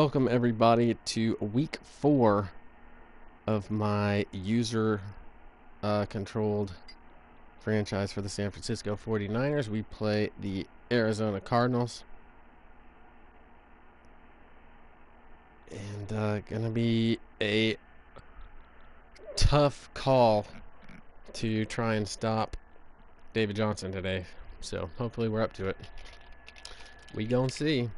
Welcome everybody to week 4 of my user controlled franchise for the San Francisco 49ers. We play the Arizona Cardinals. And gonna be a tough call to try and stop David Johnson today. So hopefully we're up to it. We gonna see.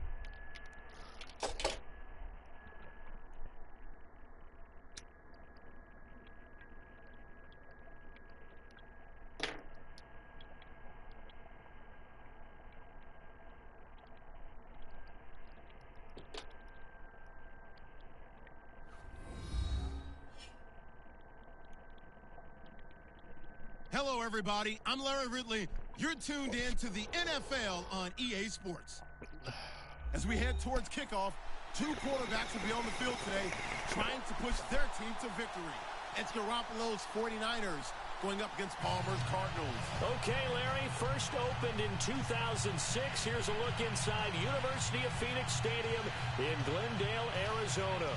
Hello, everybody. I'm Larry Ridley. You're tuned in to the NFL on EA Sports. As we head towards kickoff, 2 quarterbacks will be on the field today trying to push their team to victory. It's Garoppolo's 49ers going up against Palmer's Cardinals. Okay, Larry, first opened in 2006. Here's a look inside University of Phoenix Stadium in Glendale, Arizona.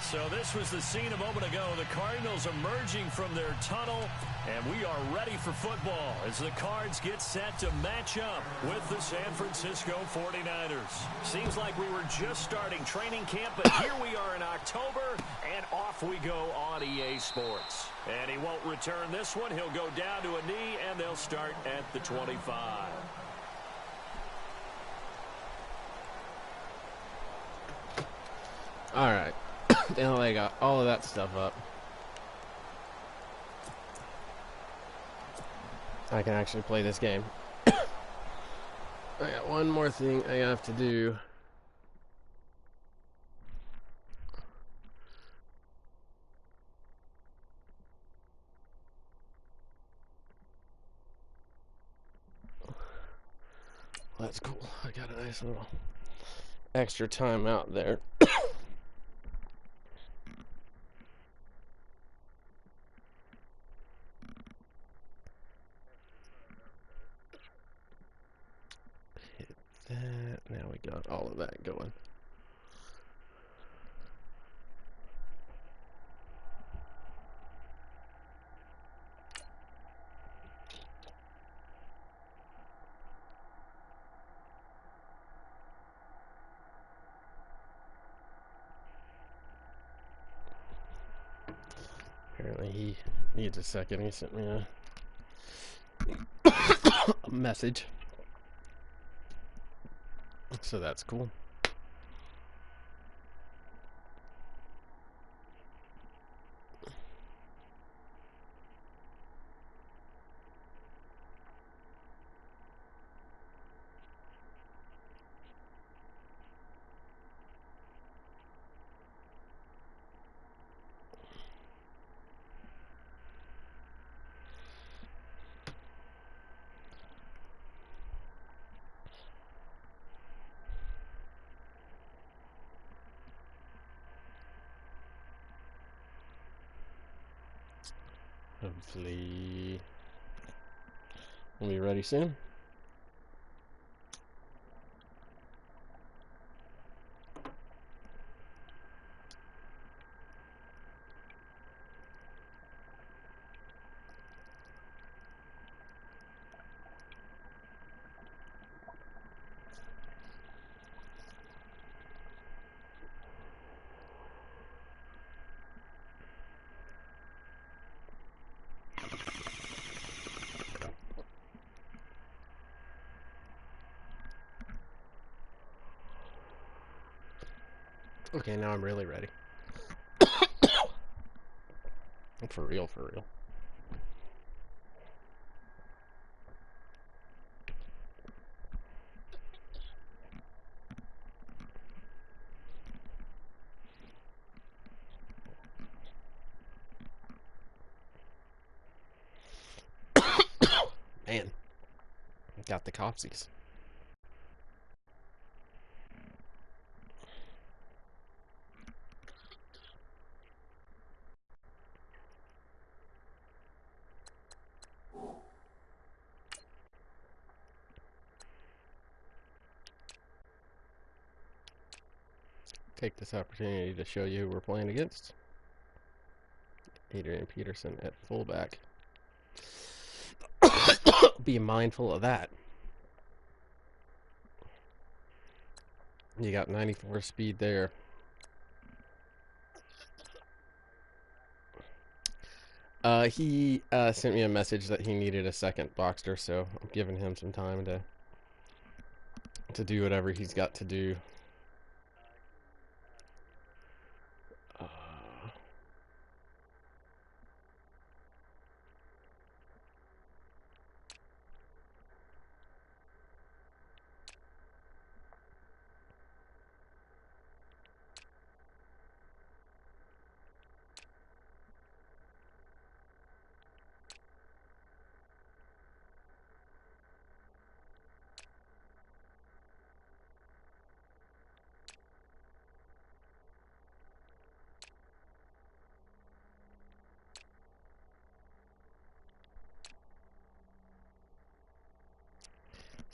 So this was the scene a moment ago. The Cardinals emerging from their tunnel, and we are ready for football as the Cards get set to match up with the San Francisco 49ers. Seems like we were just starting training camp, but here we are in October, and off we go on EA Sports. And he won't return this one. He'll go down to a knee, and they'll start at the 25. All right. Now they got all of that stuff up. I can actually play this game. I got one more thing I have to do. That's cool. I got a nice little extra time out there. Now we got all of that going. Apparently he needs a second. He sent me a message. So that's cool. Hopefully we'll be ready soon. Okay, now I'm really ready. For real, for real. Man, got the copsies. take this opportunity to show you who we're playing against. Adrian Peterson at fullback. Be mindful of that. You got 94 speed there. He sent me a message that he needed a second Boxster, so I'm giving him some time to do whatever he's got to do.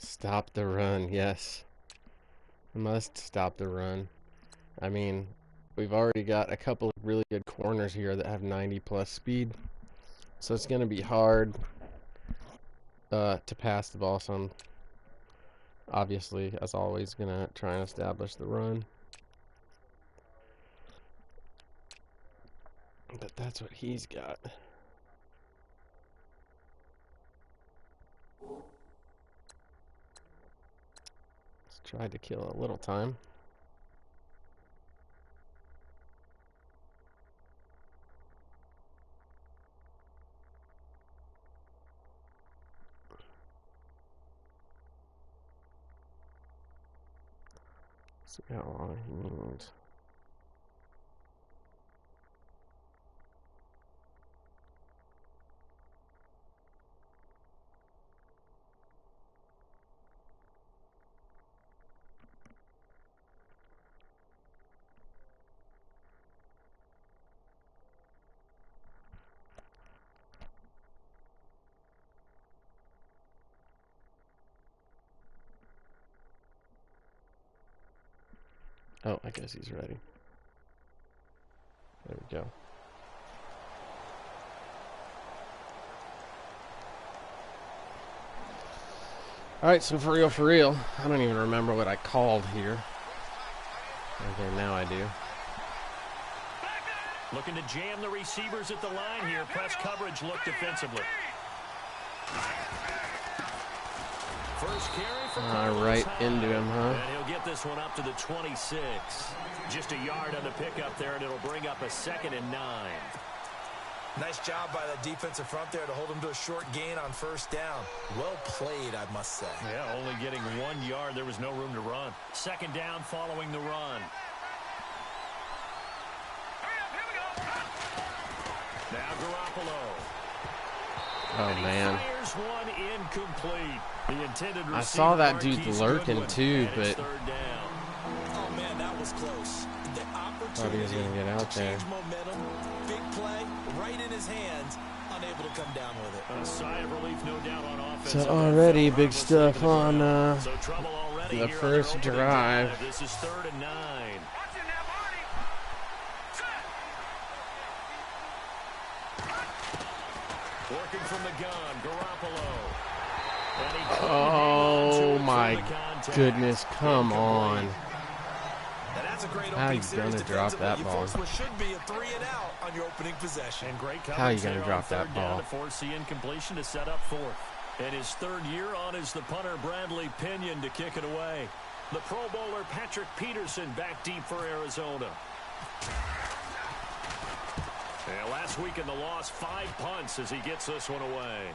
Stop the run, yes. Must stop the run. I mean, we've already got a couple of really good corners here that have 90 plus speed. So it's going to be hard to pass the ball. So I'm obviously, as always, going to try and establish the run. But that's what he's got. Let's try to kill a little time. See how long he needs. Oh, I guess he's ready. There we go. Alright, so for real, I don't even remember what I called here. Okay, now I do. Looking to jam the receivers at the line here. Press coverage look defensively. First carry for right into him, huh? And he'll get this one up to the 26. Just a yard on the pickup there, and it'll bring up a 2nd and 9. Nice job by the defensive front there to hold him to a short gain on first down. Well played, I must say. Yeah, only getting 1 yard. There was no room to run. 2nd down following the run. Now Garoppolo. Oh, man. Fires one incomplete. The intended I saw that dude lurking too, but oh man, that was close. The thought he was gonna get out there. Momentum, big play, right in his hands, unable to come down with it. A sigh of relief, no doubt, on offense. So already big stuff on the first drive. This is 3rd and 9. Working from the gun, Garoppolo. Oh my goodness, come on. How are you going to drop that ball? Should be a 3 and out on your opening possession. And great How are you going to there drop on that 3rd down ball? to force the incompletion to set up 4th. And his 3rd year on is the punter Bradley Pinion to kick it away. The Pro Bowler Patrick Peterson back deep for Arizona. And last week in the loss, 5 punts as he gets this one away.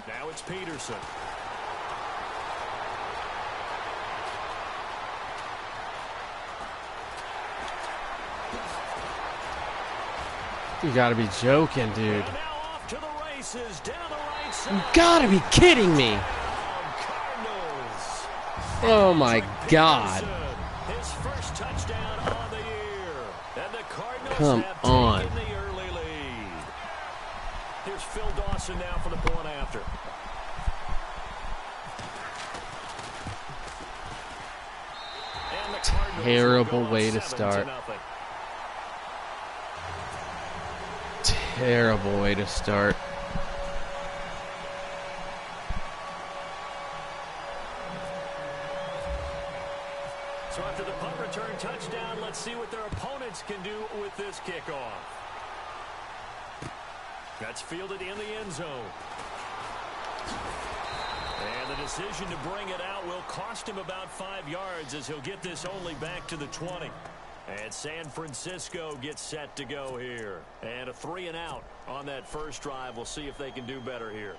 Now it's Peterson. You gotta be joking, dude. And now off to the races, down the right side. You gotta be kidding me. Cardinals. Oh my God. His first touchdown on the year. And the Cardinals Come have on. taken the early lead. Here's Phil Dawson now for the point after. And the terrible way to start. Terrible way to start. So after the punt return touchdown, let's see what their opponents can do with this kickoff. That's fielded in the end zone. And the decision to bring it out will cost him about 5 yards as he'll get this only back to the 20. And San Francisco gets set to go here. And a 3 and out on that first drive. We'll see if they can do better here.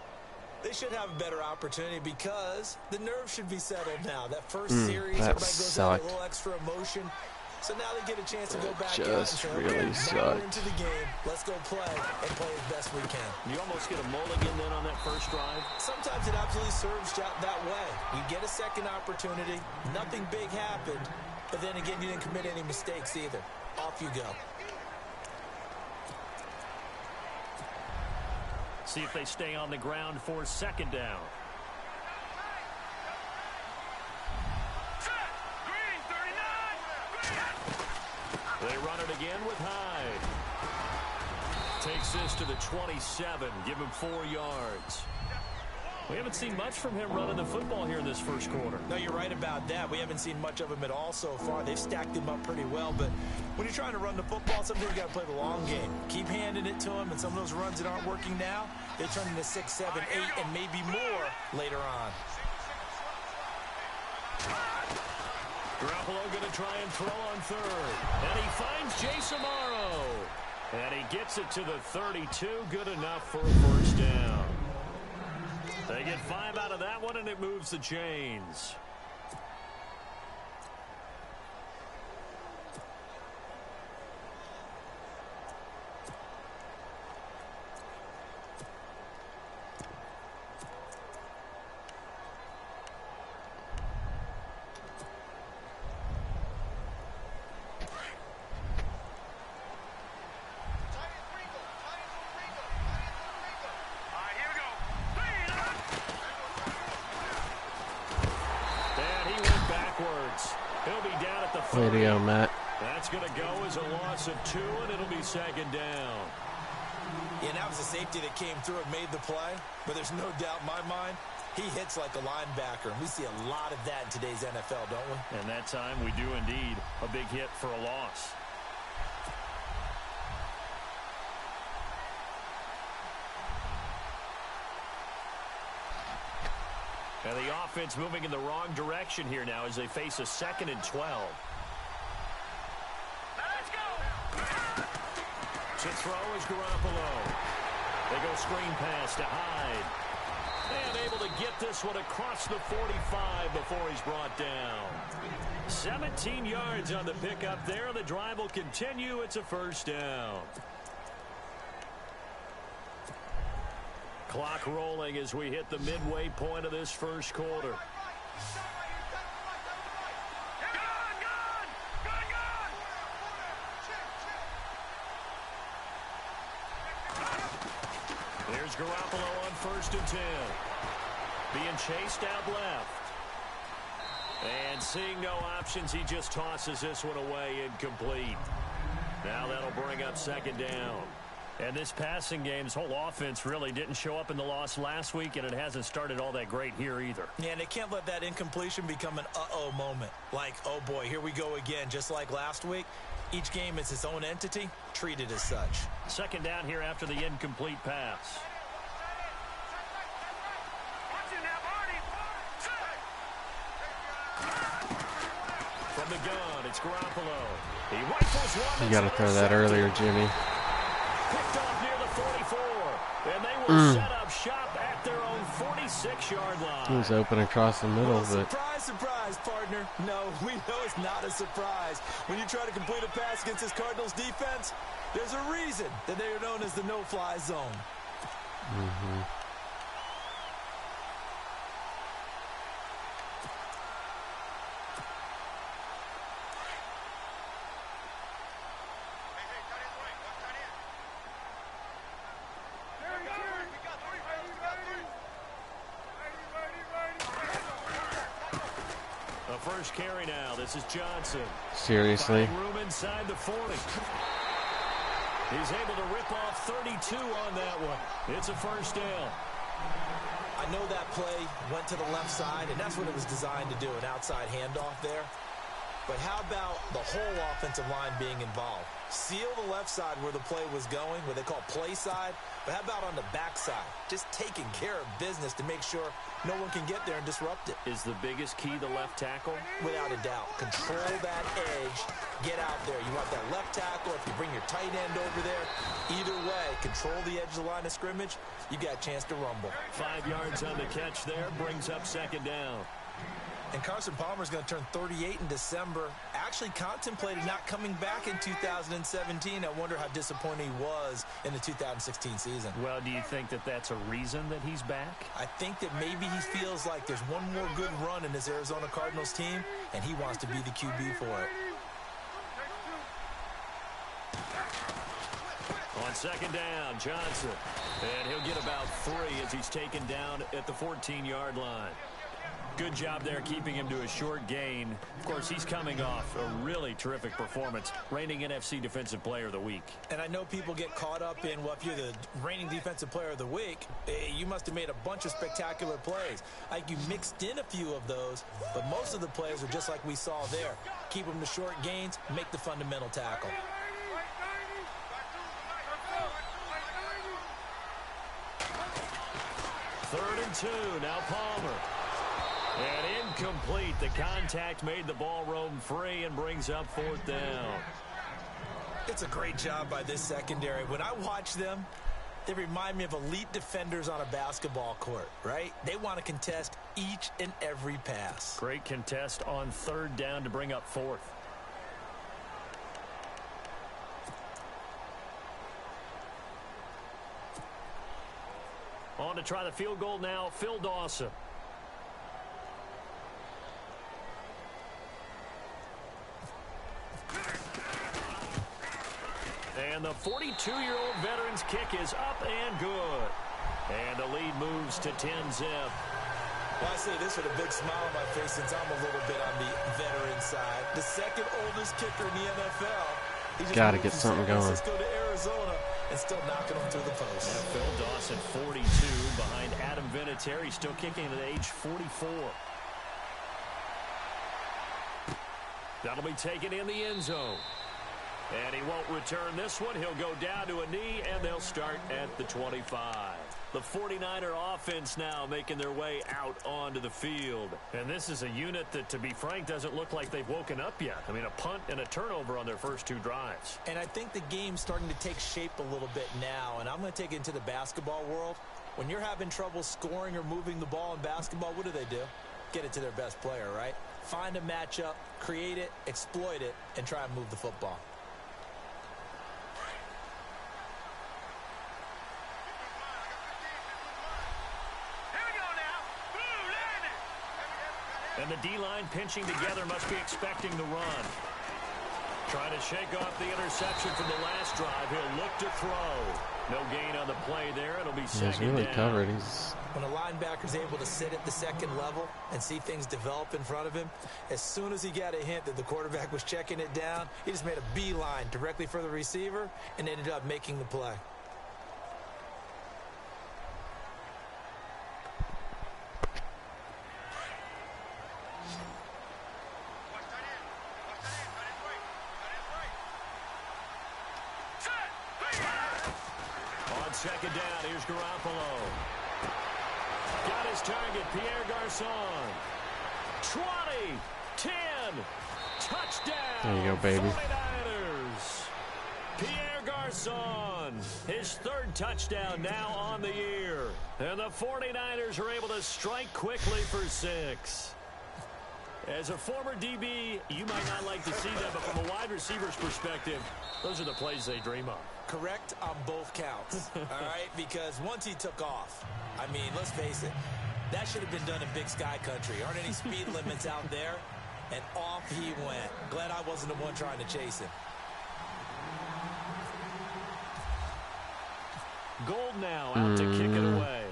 They should have a better opportunity because the nerves should be settled now. That first series, that everybody goes out with a little extra emotion. So now they get a chance to go back out and say, really now we're into the game. Let's go play and play as best we can. You almost get a mulligan then on that first drive. Sometimes it absolutely serves that way. You get a second opportunity. Nothing big happened. But then again, you didn't commit any mistakes either. Off you go. See if they stay on the ground for second down. They run it again with Hyde. Takes this to the 27. Give him 4 yards. We haven't seen much from him running the football here in this first quarter. No, you're right about that. We haven't seen much of him at all so far. They've stacked him up pretty well, but when you're trying to run the football, sometimes you got to play the long game. Keep handing it to him, and some of those runs that aren't working now, they turn into 6, 7, 8, and maybe more later on. Garoppolo going to try and throw on third. And he finds Jason Morrow. And he gets it to the 32. Good enough for a first down. They get 5 out of that one, and it moves the chains. Way to go, Matt. That's going to go as a loss of 2, and it'll be second down. Yeah, and that was a safety that came through and made the play. But there's no doubt in my mind, he hits like a linebacker. And we see a lot of that in today's NFL, don't we? And that time we do indeed. A big hit for a loss. And the offense moving in the wrong direction here now as they face a 2nd and 12. Let's go. To throw is Garoppolo. They go screen pass to Hyde. And able to get this one across the 45 before he's brought down. 17 yards on the pickup there. The drive will continue. It's a first down. Clock rolling as we hit the midway point of this first quarter. Here's Garoppolo on 1st and 10. Being chased out left. And seeing no options, he just tosses this one away incomplete. Now that'll bring up second down. And this passing game, this whole offense really didn't show up in the loss last week, and it hasn't started all that great here either. Yeah, and they can't let that incompletion become an uh-oh moment. Like, oh boy, here we go again, just like last week. Each game is its own entity, treated as such. Second down here after the incomplete pass. From the gun, it's Garoppolo. He rifles one. You got to throw that earlier, Jimmy. Picked off near the 44, and they will set up shop at their own 46-yard line. He was open across the middle, but surprise, surprise, partner. No, we know it's not a surprise. When you try to complete a pass against this Cardinals defense, there's a reason that they are known as the no-fly zone. first carry now. This is Johnson. Seriously? Finding room inside the 40. He's able to rip off 32 on that one. It's a first down. I know that play went to the left side, and that's what it was designed to do, an outside handoff there. But how about the whole offensive line being involved? Seal the left side where the play was going, what they call play side. But how about on the back side? Just taking care of business to make sure no one can get there and disrupt it. Is the biggest key the left tackle? Without a doubt. Control that edge. Get out there. You want that left tackle. If you bring your tight end over there, either way, control the edge of the line of scrimmage, you got a chance to rumble. 5 yards on the catch there. Brings up second down. And Carson Palmer is going to turn 38 in December. Actually contemplated not coming back in 2017. I wonder how disappointed he was in the 2016 season. Well, do you think that that's a reason that he's back? I think that maybe he feels like there's one more good run in this Arizona Cardinals team, and he wants to be the QB for it. On second down, Johnson. And he'll get about 3 as he's taken down at the 14-yard line. Good job there keeping him to a short gain. Of course, he's coming off a really terrific performance, reigning NFC Defensive Player of the Week. And I know people get caught up in, well, if you're the reigning Defensive Player of the Week, you must have made a bunch of spectacular plays. Like you mixed in a few of those, but most of the plays are just like we saw there. Keep them to short gains, make the fundamental tackle. Third and 2, now Palmer. And incomplete. The contact made the ball roam free and brings up fourth down. It's a great job by this secondary. When I watch them, they remind me of elite defenders on a basketball court, right? They want to contest each and every pass. Great contest on third down to bring up fourth. On to try the field goal now, Phil Dawson. And the 42-year-old veteran's kick is up and good. And the lead moves to 10-zip. Well, I say this with a big smile on my face since I'm a little bit on the veteran side. The second oldest kicker in the NFL. He just got to get something going. Let's go to Arizona and still knocking them through the post. And Phil Dawson, 42, behind Adam Vinatieri, still kicking at age 44. That'll be taken in the end zone. And he won't return this one. He'll go down to a knee, and they'll start at the 25. The 49er offense now making their way out onto the field. And this is a unit that, to be frank, doesn't look like they've woken up yet. I mean, a punt and a turnover on their first 2 drives. And I think the game's starting to take shape a little bit now, and I'm going to take it into the basketball world. When you're having trouble scoring or moving the ball in basketball, what do? Get it to their best player, right? Find a matchup, create it, exploit it, and try and move the football. And the D-line pinching together, must be expecting the run. Trying to shake off the interception from the last drive. He'll look to throw. No gain on the play there. It'll be second He's really down. covered. When a linebacker's able to sit at the second level and see things develop in front of him, as soon as he got a hint that the quarterback was checking it down, he just made a beeline directly for the receiver and ended up making the play. Second down, here's Garoppolo. Got his target, Pierre Garçon. 20, 10, touchdown. There you go, baby. 49ers. Pierre Garçon, his 3rd touchdown now on the year. And the 49ers are able to strike quickly for 6. As a former DB, you might not like to see that, but from a wide receiver's perspective, those are the plays they dream of. Correct on both counts, all right? Because once he took off, I mean, let's face it, that should have been done in Big Sky Country. Aren't any speed limits out there? And off he went. Glad I wasn't the one trying to chase him. Gold now out to kick it away.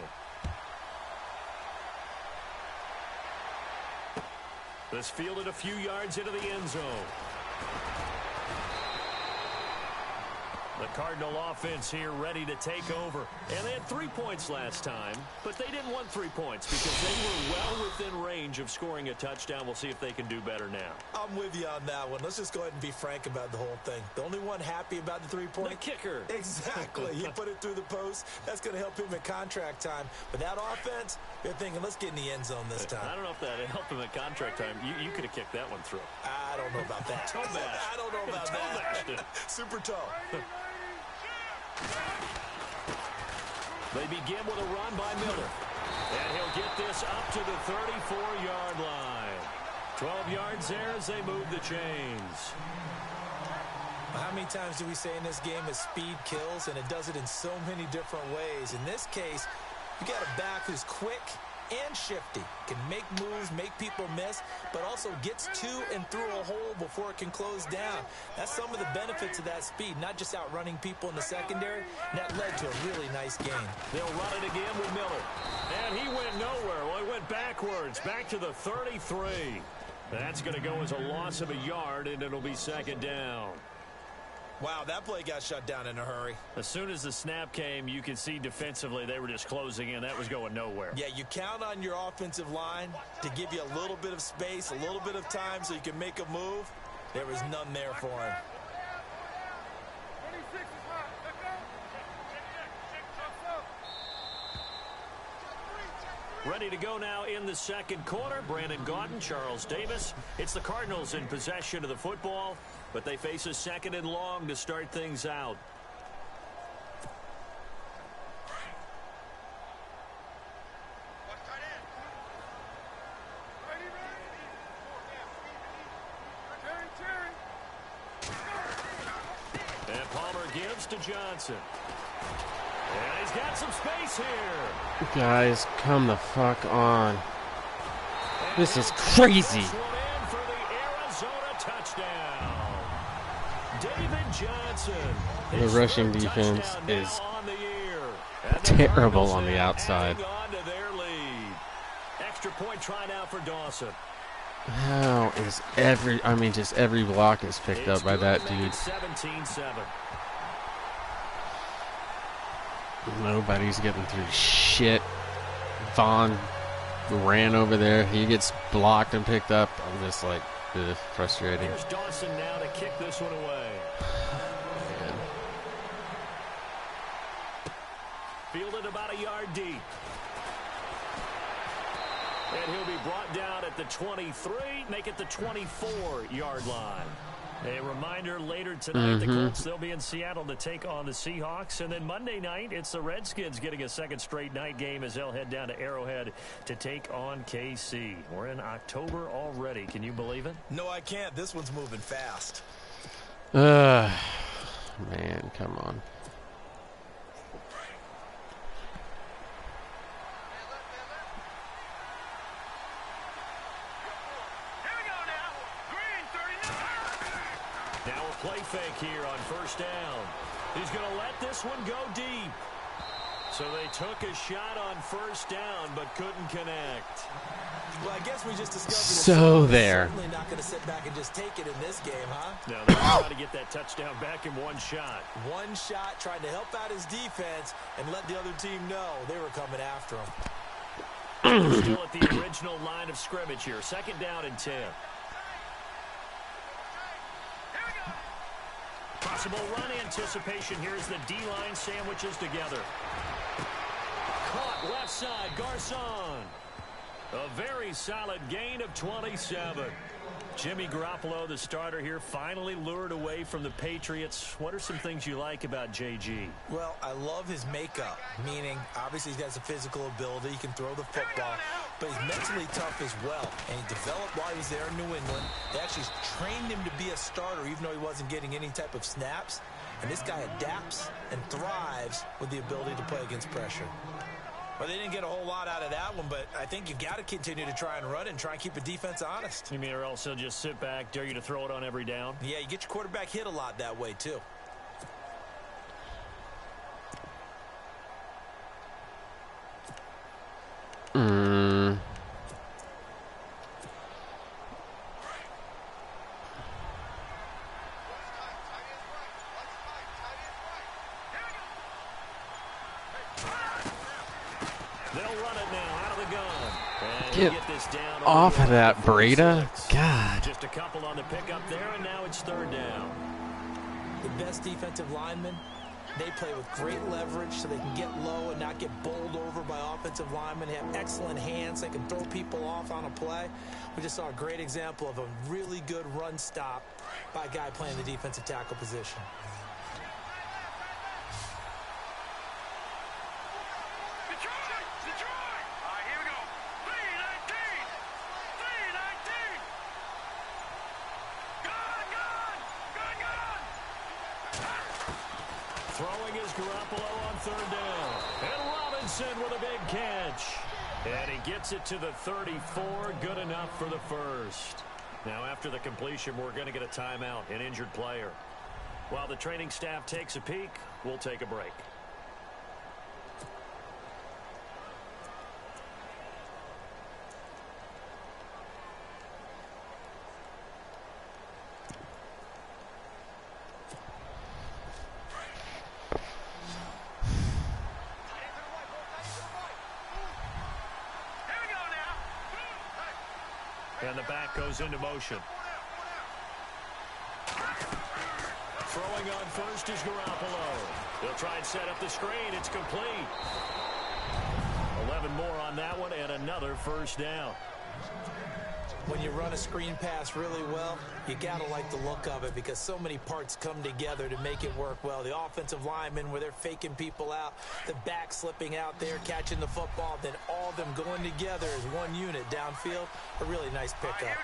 This fielded a few yards into the end zone. The Cardinal offense here ready to take over. And they had 3 points last time, but they didn't want 3 points because they were well within range of scoring a touchdown. We'll see if they can do better now. I'm with you on that one. Let's just go ahead and be frank about the whole thing. The only one happy about the 3-point? The kicker. Exactly. He put it through the post. That's going to help him at contract time. But that offense, they're thinking, let's get in the end zone this time. I don't know if that helped him at contract time. You could have kicked that one through. I don't know about that. Toe bash. I don't know about that. Super toe. They begin with a run by Miller. And he'll get this up to the 34-yard line. 12 yards there as they move the chains. How many times do we say in this game that speed kills, and it does it in so many different ways? In this case, you got a back who's quick and shifty, can make moves, make people miss, but also gets to and through a hole before it can close down. That's some of the benefits of that speed, not just outrunning people in the secondary. And that led to a really nice gain. They'll run it again with Miller. And he went nowhere. Well, he went backwards, back to the 33. That's going to go as a loss of a yard, and it'll be second down. Wow, that play got shut down in a hurry. As soon as the snap came, you could see defensively they were just closing in. That was going nowhere. Yeah, you count on your offensive line to give you a little bit of space, a little bit of time so you can make a move. There was none there for him. Ready to go now in the second quarter. Brandon Gaudin, Charles Davis. It's the Cardinals in possession of the football, but they face a second and long to start things out. And Palmer gives to Johnson. And he's got some space here. Guys, come the fuck on. This is crazy. For the Arizona touchdown. David Johnson. The rushing defense is terrible on the outside. On to their lead. Extra point try now for Dawson. How is just every block is picked up by that dude. 17-7. Nobody's getting through shit. Vaughn ran over there. He gets blocked and picked up. I'm just like, frustrating. Here's Dawson now to kick this one away. Man. Fielded about a yard deep. And he'll be brought down at the 23, make it the 24-yard line. A reminder, later tonight, the Colts, they'll be in Seattle to take on the Seahawks. And then Monday night, it's the Redskins getting a second straight night game as they'll head down to Arrowhead to take on KC. We're in October already. Can you believe it? No, I can't. This one's moving fast. Man, come on. Play fake here on first down. He's going to let this one go deep. So they took a shot on first down but couldn't connect. Well, I guess we just discovered so there. Certainly not going to sit back and just take it in this game, huh? No, they're trying to get that touchdown back in one shot. One shot, trying to help out his defense and let the other team know they were coming after him. They're still at the original line of scrimmage here. Second down and 10. Possible run anticipation. Here's the D-line sandwiches together. Caught left side, Garcon. A very solid gain of 27. Jimmy Garoppolo, the starter here, finally lured away from the Patriots. What are some things you like about JG? Well, I love his makeup, meaning obviously he's got some physical ability. He can throw the football, but he's mentally tough as well. And he developed while he was there in New England. They actually trained him to be a starter even though he wasn't getting any type of snaps. And this guy adapts and thrives with the ability to play against pressure. Well, they didn't get a whole lot out of that one, but I think you've got to continue to try and run and try and keep the defense honest. You mean or else he'll just sit back, dare you to throw it on every down? Yeah, you get your quarterback hit a lot that way, too. They'll run it now out of the gun. And Get get this down off of over that, the Breda. 46. God. Just a couple on the pickup there, and now it's third down. The best defensive linemen, they play with great leverage so they can get low and not get bowled over by offensive linemen. They have excellent hands. They can throw people off on a play. We just saw a great example of a really good run stop by a guy playing the defensive tackle position. Throwing is Garoppolo on third down. And Robinson with a big catch. And he gets it to the 34. Good enough for the first. Now after the completion, we're going to get a timeout, an injured player. While the training staff takes a peek, we'll take a break. And the back goes into motion. Throwing on first is Garoppolo. He'll try and set up the screen. It's complete. 11 more on that one and another first down. When you run a screen pass really well, you got to like the look of it because so many parts come together to make it work well. The offensive linemen where they're faking people out, the back slipping out there, catching the football, then all of them going together as one unit downfield. A really nice pickup.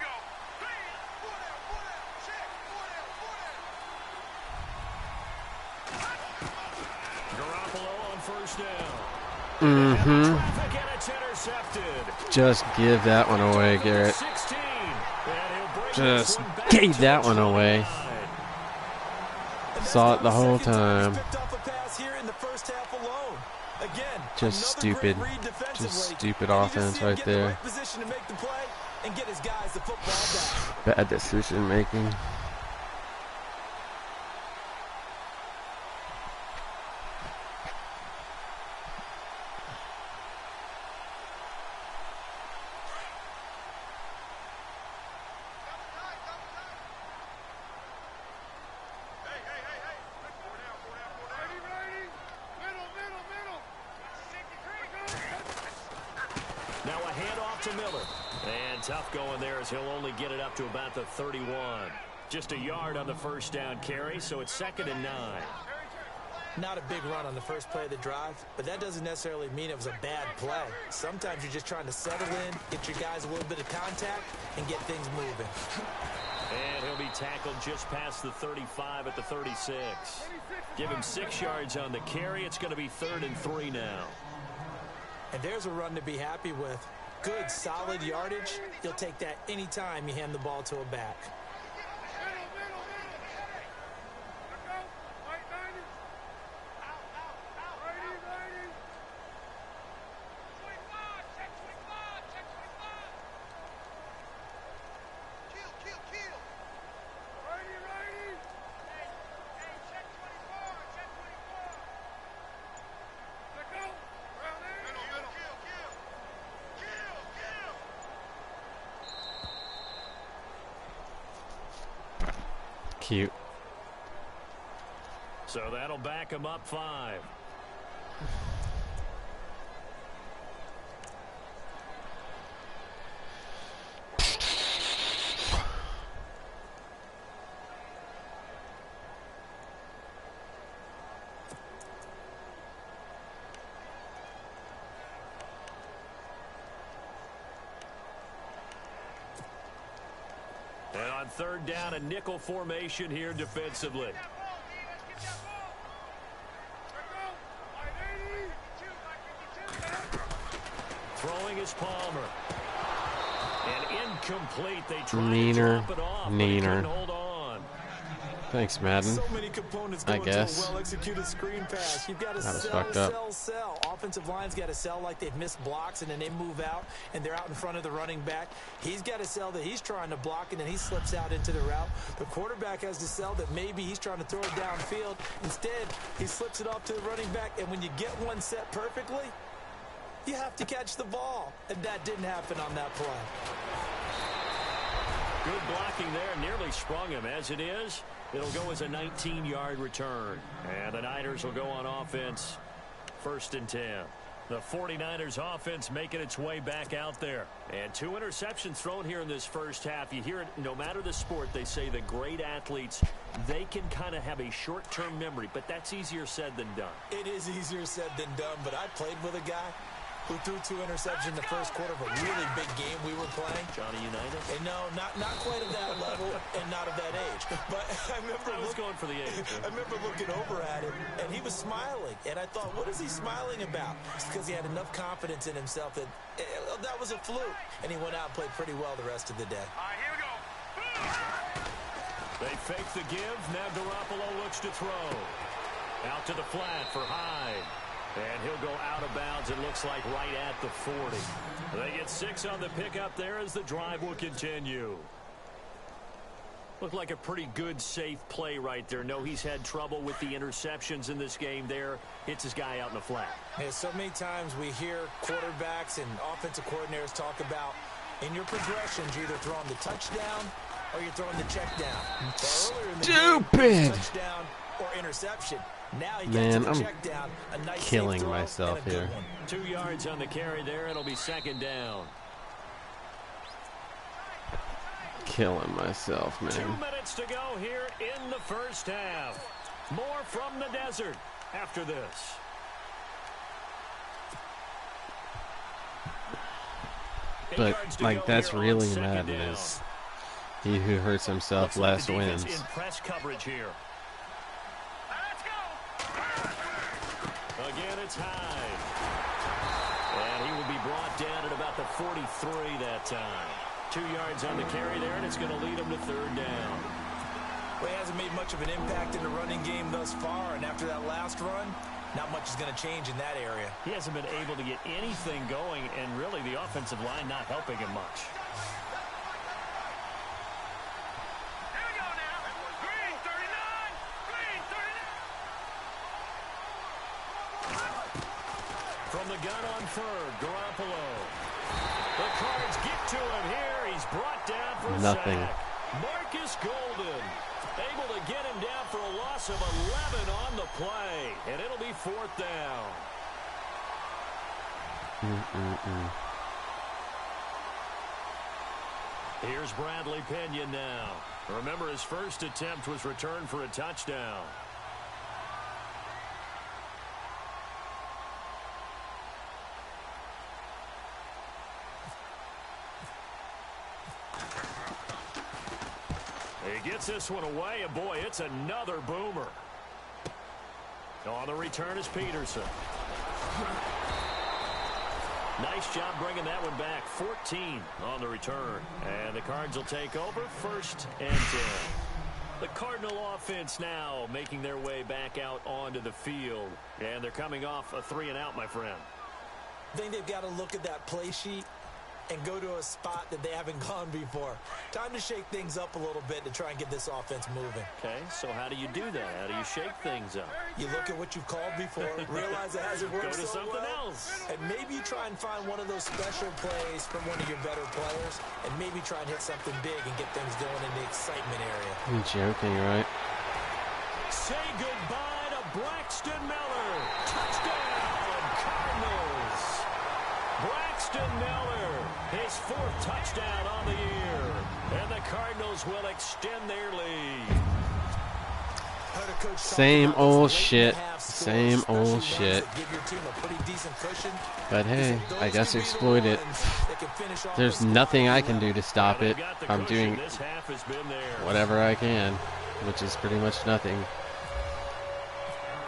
Garoppolo on first down. Mm-hmm. Traffic and it's intercepted. Just give that one away, Garrett. 16. And he'll bring Just this one back gave to that the one away. 29. Saw it the whole time. Just stupid. Just stupid offense right there. Bad decision making. Now a handoff to Miller. And tough going there as he'll only get it up to about the 31. Just a yard on the first down carry, so it's 2nd and 9. Not a big run on the first play of the drive, but that doesn't necessarily mean it was a bad play. Sometimes you're just trying to settle in, get your guys a little bit of contact, and get things moving. And he'll be tackled just past the 35 at the 36. Give him 6 yards on the carry. It's going to be 3rd and 3 now. And there's a run to be happy with. Good, solid yardage. You'll take that anytime you hand the ball to a back. Cute. So that'll back him up 5. And on 3rd down, a nickel formation here defensively. Throwing is Palmer. And incomplete. They try to drop it off, but he couldn't hold on. Thanks, Madden. So many components I go guess. into a well-executed screen pass. You've got to That was sell, fucked up. sell. Offensive line's got to sell like they've missed blocks, and then they move out, and they're out in front of the running back. He's got to sell that he's trying to block, and then he slips out into the route. The quarterback has to sell that maybe he's trying to throw it downfield. Instead, he slips it off to the running back, and when you get one set perfectly, You have to catch the ball, and that didn't happen on that play. Good blocking there, nearly sprung him. As it is, it'll go as a 19-yard return. And the Niners will go on offense, 1st and 10. The 49ers offense making its way back out there. And 2 interceptions thrown here in this first half. You hear it no matter the sport. They say the great athletes, they can kind of have a short-term memory, but that's easier said than done. It is easier said than done, but I played with a guy who threw 2 interceptions in the first quarter of a really big game we were playing. Johnny Unitas? And no, not quite of that level and not of that age. But I was going for the age. I remember looking over at him, and he was smiling. And I thought, what is he smiling about? It's because he had enough confidence in himself that that was a fluke. And he went out and played pretty well the rest of the day. All right, here we go. They fake the give. Now Garoppolo looks to throw. Out to the flat for Hyde. And he'll go out of bounds, it looks like, right at the 40. They get 6 on the pickup there as the drive will continue. Looked like a pretty good, safe play right there. No, he's had trouble with the interceptions in this game there. Hits his guy out in the flat. Yeah, so many times we hear quarterbacks and offensive coordinators talk about in your progressions, you're either throwing the touchdown or you're throwing the check down. Stupid! Touchdown or interception. Now he Man, gets the I'm check down. A nice killing myself here. 2 yards on the carry there. It'll be 2nd down. Killing myself, man. 2 minutes to go here in the first half. More from the desert after this. But, like, that's really Madden is he who hurts himself less wins. In press coverage here. Again, it's Hyde. And he will be brought down at about the 43 that time. 2 yards on the carry there, and it's going to lead him to 3rd down. Well, he hasn't made much of an impact in the running game thus far, and after that last run, not much is going to change in that area. He hasn't been able to get anything going, and really the offensive line not helping him much. From the gun on third, Garoppolo. The Cards get to him here. He's brought down for a Nothing. sack. Marcus Golden able to get him down for a loss of 11 on the play. And it'll be 4th down. Here's Bradley Pena now. Remember, his first attempt was returned for a touchdown. He gets this one away, and boy, it's another boomer. On the return is Peterson. Nice job bringing that one back. 14 on the return. And the Cards will take over, 1st and 10. The Cardinal offense now making their way back out onto the field. And they're coming off a 3-and-out, my friend. I think they've got to look at that play sheet and go to a spot that they haven't gone before. Time to shake things up a little bit to try and get this offense moving. Okay, so how do you do that? How do you shake things up? You look at what you've called before, realize it hasn't worked Go to so something well, else. and maybe you try and find one of those special plays from one of your better players, and maybe try and hit something big and get things going in the excitement area. You're joking, right? Say goodbye to Braxton Miller. Touchdown, Cardinals. Braxton Miller, his 4th touchdown on the year. And the Cardinals will extend their lead. Same old shit. Same old shit. But hey, I guess exploit it. There's nothing I can do to stop it. I'm doing whatever I can, which is pretty much nothing.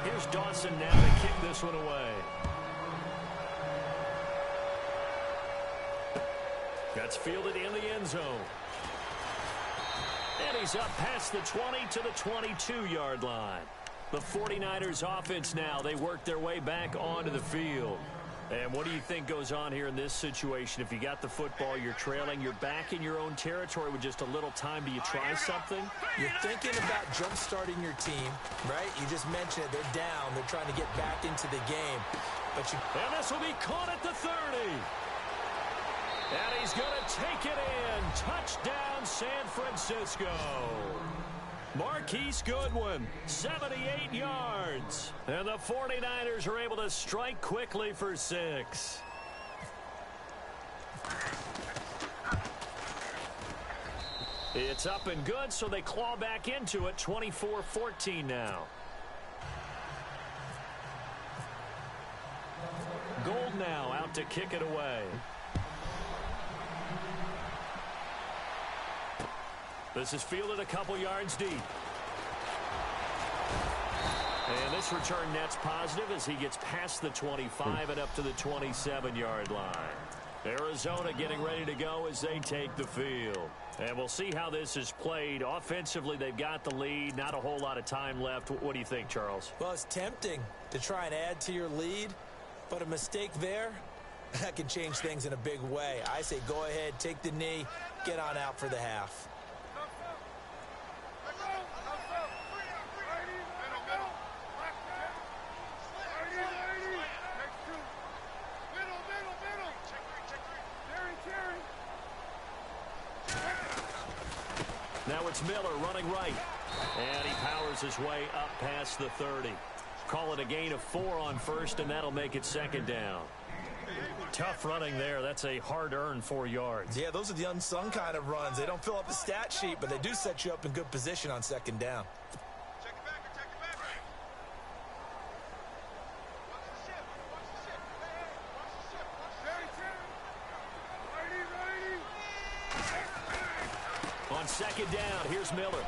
Here's Dawson now to kick this one away. That's fielded in the end zone. And he's up past the 20 to the 22-yard line. The 49ers offense now, they work their way back onto the field. And what do you think goes on here in this situation? If you got the football, you're trailing, you're back in your own territory with just a little time. Do you try something? You're thinking about jump-starting your team, right? You just mentioned it. They're down. They're trying to get back into the game. And this will be caught at the 30. And he's going to take it in. Touchdown, San Francisco. Marquise Goodwin, 78 yards. And the 49ers are able to strike quickly for 6. It's up and good, so they claw back into it, 24-14 now. Gold now out to kick it away. This is fielded a couple yards deep. And this return net's positive as he gets past the 25 and up to the 27-yard line. Arizona getting ready to go as they take the field. And we'll see how this is played. Offensively, they've got the lead. Not a whole lot of time left. What do you think, Charles? Well, it's tempting to try and add to your lead, but a mistake there, that can change things in a big way. I say go ahead, take the knee, get on out for the half. Now it's Miller running right. And he powers his way up past the 30. Call it a gain of 4 on first, and that'll make it second down. Tough running there. That's a hard-earned 4 yards. Yeah, those are the unsung kind of runs. They don't fill up the stat sheet, but they do set you up in good position on second down. On second down, here's Miller.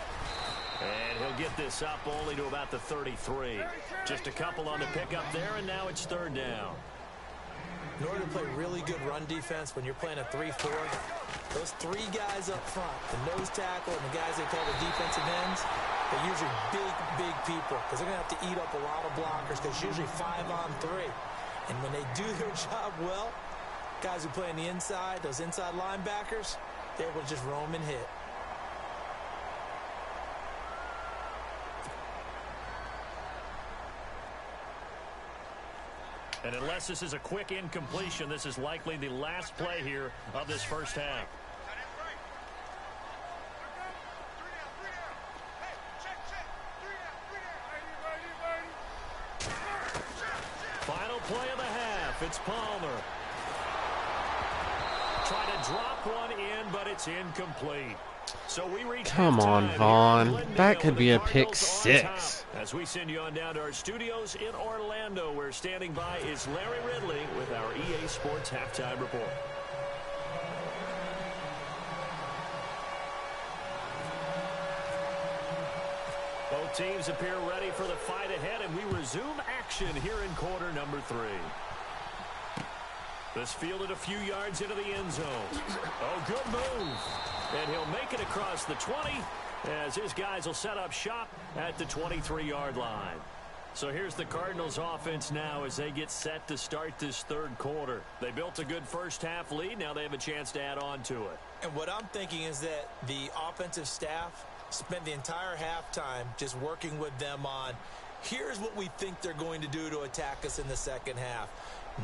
And he'll get this up only to about the 33. Just a couple on the pickup there, and now it's third down. In order to play really good run defense when you're playing a 3-4, those 3 guys up front, the nose tackle and the guys they call the defensive ends, they're usually big people because they're going to have to eat up a lot of blockers because it's usually 5-on-3. And when they do their job well, guys who play on the inside, those inside linebackers, they're able to just roam and hit. And unless this is a quick incompletion, this is likely the last play here of this first half. Final play of the half. It's Palmer. Trying to drop one in, but it's incomplete. So we reach Come on, Vaughn. That could be a pick 6. As we send you on down to our studios in Orlando, where standing by is Larry Ridley with our EA Sports Halftime Report. Both teams appear ready for the fight ahead, and we resume action here in quarter number 3. This fielded a few yards into the end zone. Oh, good move. And he'll make it across the 20 as his guys will set up shop at the 23-yard line. So here's the Cardinals offense now as they get set to start this third quarter. They built a good first half lead. Now they have a chance to add on to it. And what I'm thinking is that the offensive staff spent the entire halftime just working with them on, here's what we think they're going to do to attack us in the second half.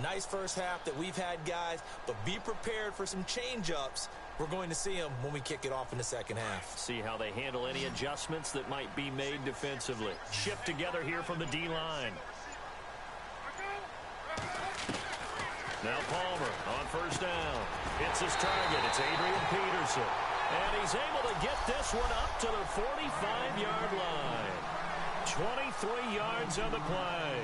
Nice first half that we've had, guys, but be prepared for some change-ups. We're going to see them when we kick it off in the second half. See how they handle any adjustments that might be made defensively. Shift together here from the D-line. Now Palmer on first down. It's his target. It's Adrian Peterson. And he's able to get this one up to the 45-yard line. 23 yards on the play.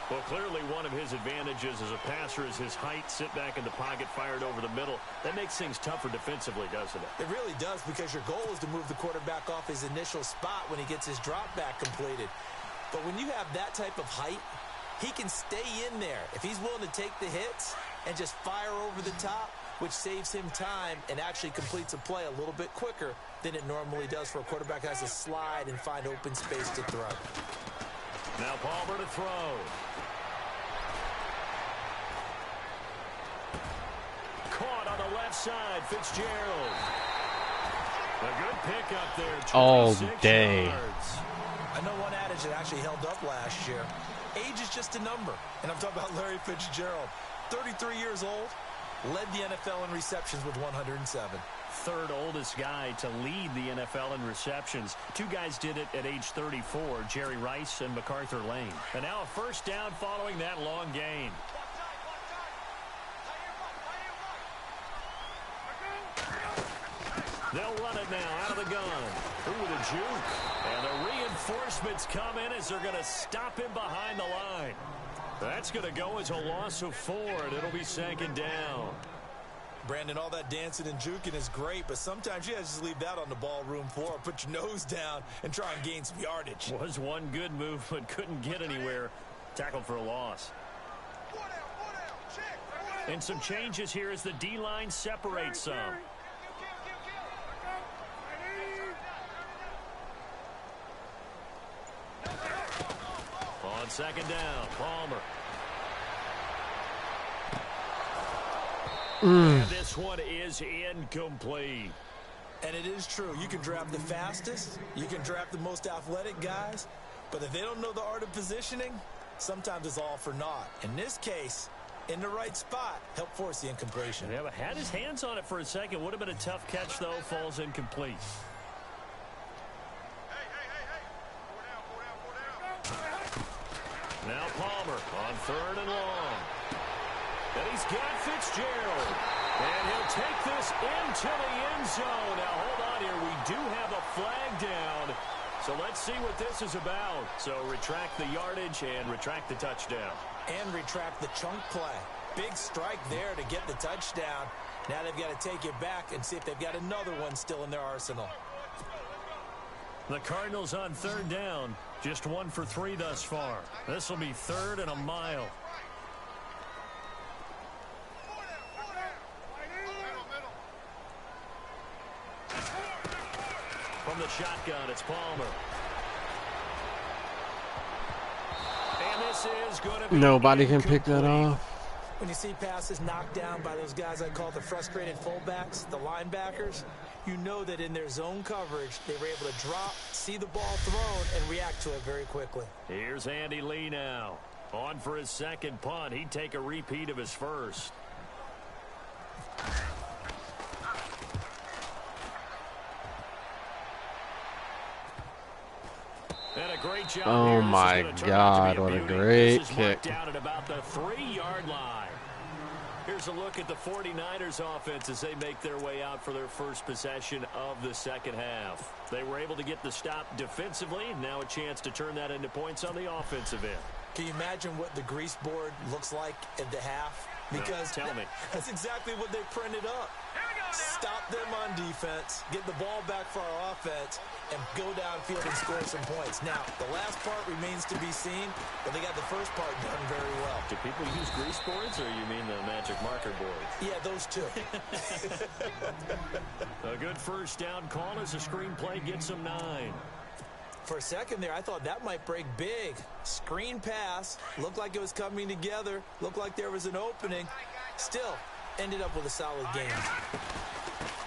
Well, clearly one of his advantages as a passer is his height. Sit back in the pocket, fired over the middle. That makes things tougher defensively, doesn't it? It really does, because your goal is to move the quarterback off his initial spot when he gets his drop back completed. But when you have that type of height, he can stay in there if he's willing to take the hits and just fire over the top, which saves him time and actually completes a play a little bit quicker than it normally does for a quarterback who has to slide and find open space to throw. Now Palmer to throw. Caught on the left side, Fitzgerald. A good pickup there. All day. Yards. I know one adage that actually held up last year. Age is just a number. And I'm talking about Larry Fitzgerald. 33 years old, led the NFL in receptions with 107. Third oldest guy to lead the NFL in receptions. Two guys did it at age 34, Jerry Rice and MacArthur Lane. And now a first down following that long gain. They'll run it now out of the gun. Ooh, with a juke. And the reinforcements come in as they're going to stop him behind the line. That's going to go as a loss of 4, and it'll be second down. Brandon, all that dancing and juking is great, but sometimes you guys just leave that on the ballroom floor. Put your nose down and try and gain some yardage. Was one good move, but couldn't get anywhere. Tackled for a loss. And some changes here as the D-line separates some. On second down, Palmer. And this one is incomplete. And it is true. You can draft the fastest. You can draft the most athletic guys. But if they don't know the art of positioning, sometimes it's all for naught. In this case, in the right spot, help force the incompletion. Yeah, but had his hands on it for a second. Would have been a tough catch, though. Falls incomplete. Now Palmer on third and long. And he's got Fitzgerald. And he'll take this into the end zone. Now, hold on here. We do have a flag down. So let's see what this is about. So retract the yardage and retract the touchdown. And retract the chunk play. Big strike there to get the touchdown. Now they've got to take it back and see if they've got another one still in their arsenal. The Cardinals on third down. Just 1 for 3 thus far. This will be third and a mile. From the shotgun, it's Palmer. And this is going to be Nobody can pick that off. When you see passes knocked down by those guys I call the frustrated fullbacks, the linebackers, you know that in their zone coverage, they were able to drop, see the ball thrown, and react to it very quickly. Here's Andy Lee now. On for his second punt. He'd take a repeat of his first. And a great job. Oh my God, what a great kick. Down at about the 3-yard line. Here's a look at the 49ers offense as they make their way out for their first possession of the second half. They were able to get the stop defensively. Now a chance to turn that into points on the offensive end. Can you imagine what the grease board looks like at the half? Because tell me. That's exactly what they printed up. Stop them on defense, get the ball back for our offense, and go downfield and score some points. Now, the last part remains to be seen, but they got the first part done very well. Do people use grease boards, or you mean the magic marker boards? Yeah, those two. A good first down call as the screenplay gets them 9. For a second there, I thought that might break big. Screen pass, looked like it was coming together, looked like there was an opening. Still, ended up with a solid game.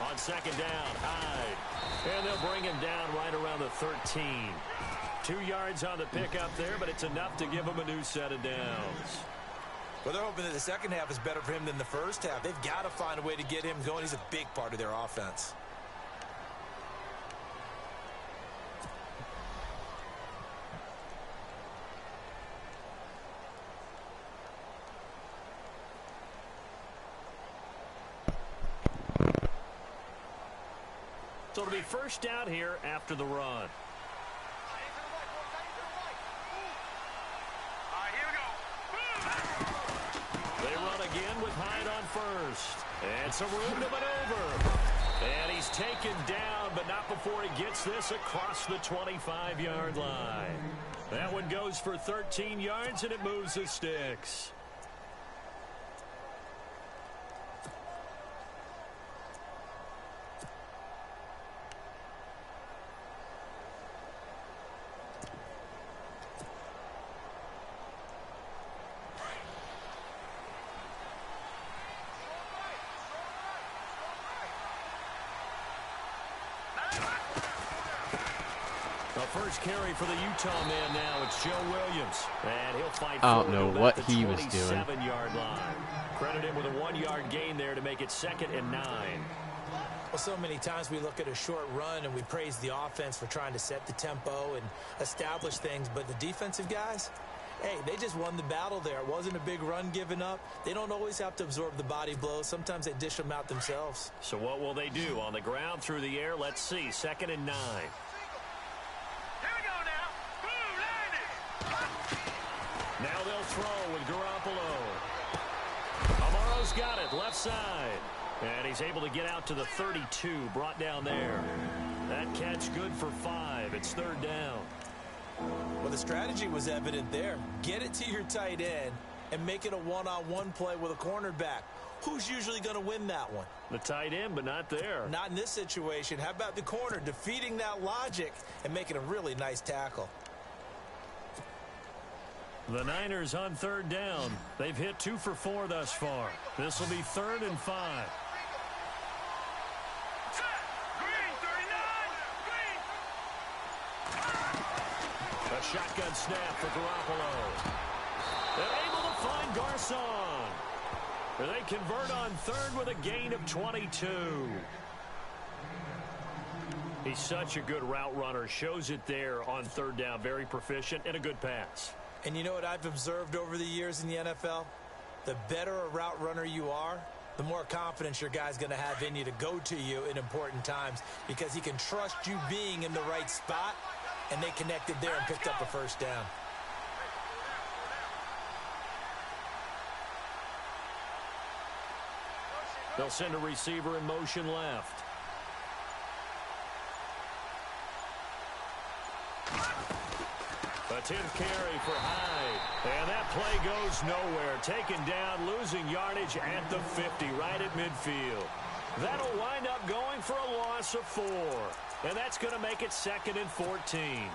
On second down, Hyde. And they'll bring him down right around the 13. 2 yards on the pickup there, but it's enough to give him a new set of downs. Well, they're hoping that the second half is better for him than the first half. They've got to find a way to get him going. He's a big part of their offense. So it'll be first down here after the run. They run again with Hyde on first. And some room to maneuver. And he's taken down, but not before he gets this across the 25-yard line. That one goes for 13 yards, and it moves the sticks. first carry for the Utah man now. It's Joe Williams. And he'll fight I don't forward know to what about the he was doing. 27-yard line. Credit him with a 1-yard gain there to make it 2nd and 9. Well, so many times we look at a short run and we praise the offense for trying to set the tempo and establish things, but the defensive guys, hey, they just won the battle there. It wasn't a big run given up. They don't always have to absorb the body blows. Sometimes they dish them out themselves. So what will they do? On the ground, through the air? Let's see. 2nd and 9. Now they'll throw with Garoppolo. Amaro's got it, left side. And he's able to get out to the 32, brought down there. That catch good for 5. It's 3rd down. Well, the strategy was evident there. Get it to your tight end and make it a one-on-one play with a cornerback. Who's usually going to win that one? The tight end, but not there. Not in this situation. How about the corner defeating that logic and making a really nice tackle? The Niners on 3rd down. They've hit 2 for 4 thus far. This will be 3rd and 5. A shotgun snap for Garoppolo. They're able to find Garcon. They convert on 3rd with a gain of 22. He's such a good route runner. Shows it there on 3rd down. Very proficient and a good pass. And you know what I've observed over the years in the NFL? The better a route runner you are, the more confidence your guy's going to have in you to go to you in important times because he can trust you being in the right spot, and they connected there and picked up a 1st down. They'll send a receiver in motion left. A 10th carry for Hyde. And that play goes nowhere. Taken down, losing yardage at the 50, right at midfield. That'll wind up going for a loss of 4. And that's going to make it 2nd and 14.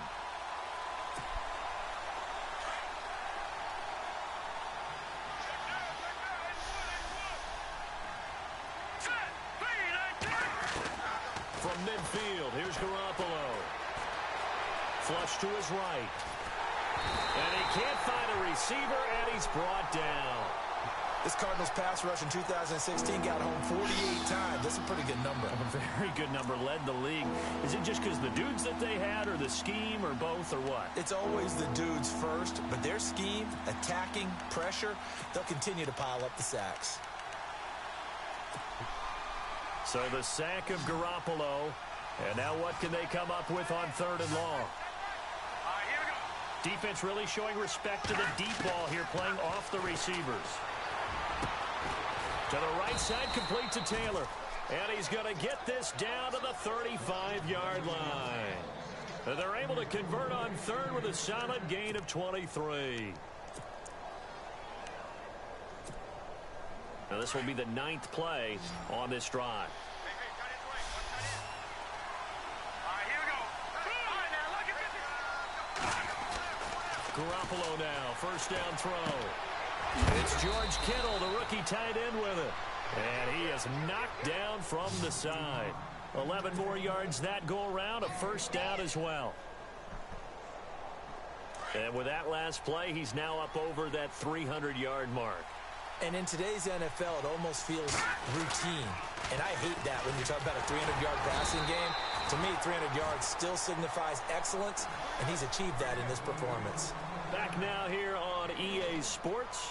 From midfield, here's Garoppolo. Flush to his right. And he can't find a receiver, and he's brought down. This Cardinals pass rush in 2016 got home 48 times. That's a pretty good number. A very good number, led the league. Is it just because the dudes that they had, or the scheme, or both, or what? It's always the dudes first, but their scheme, attacking, pressure, they'll continue to pile up the sacks. So the sack of Garoppolo, and now what can they come up with on 3rd and long? Defense really showing respect to the deep ball here, playing off the receivers. To the right side, complete to Taylor. And he's going to get this down to the 35-yard line. They're able to convert on 3rd with a solid gain of 23. Now this will be the 9th play on this drive. Garoppolo now, 1st down throw. It's George Kittle, the rookie tight end with it. And he is knocked down from the side. 11 more yards that go around, a 1st down as well. And with that last play, he's now up over that 300-yard mark. And in today's NFL, it almost feels routine. And I hate that when you talk about a 300-yard passing game. To me, 300 yards still signifies excellence, and he's achieved that in this performance. Back now here on EA Sports.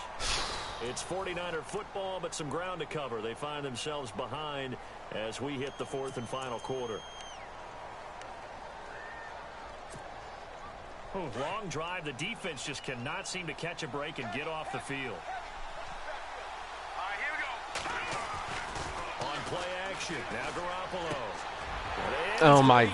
It's 49er football, but some ground to cover. They find themselves behind as we hit the 4th and final quarter. Long drive. The defense just cannot seem to catch a break and get off the field. On play action, now Garoppolo. Oh my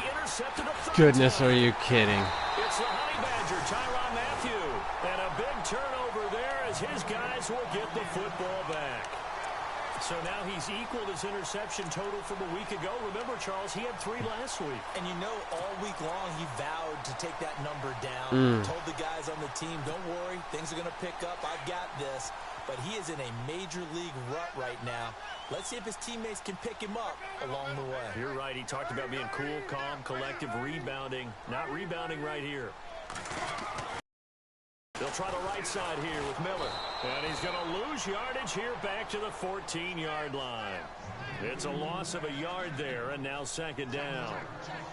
goodness, are you kidding? It's the Honey Badger, Tyrann Mathieu. And a big turnover there as his guys will get the football back. So now he's equaled his interception total from a week ago. Remember, Charles, he had 3 last week. And you know, all week long he vowed to take that number down. Told the guys on the team, don't worry, things are going to pick up. I've got this. but he is in a major league rut right now. Let's see if his teammates can pick him up along the way. You're right. He talked about being cool, calm, collective, rebounding. Not rebounding right here. They'll try the right side here with Miller. And he's going to lose yardage here back to the 14-yard line. It's a loss of a yard there, and now second down.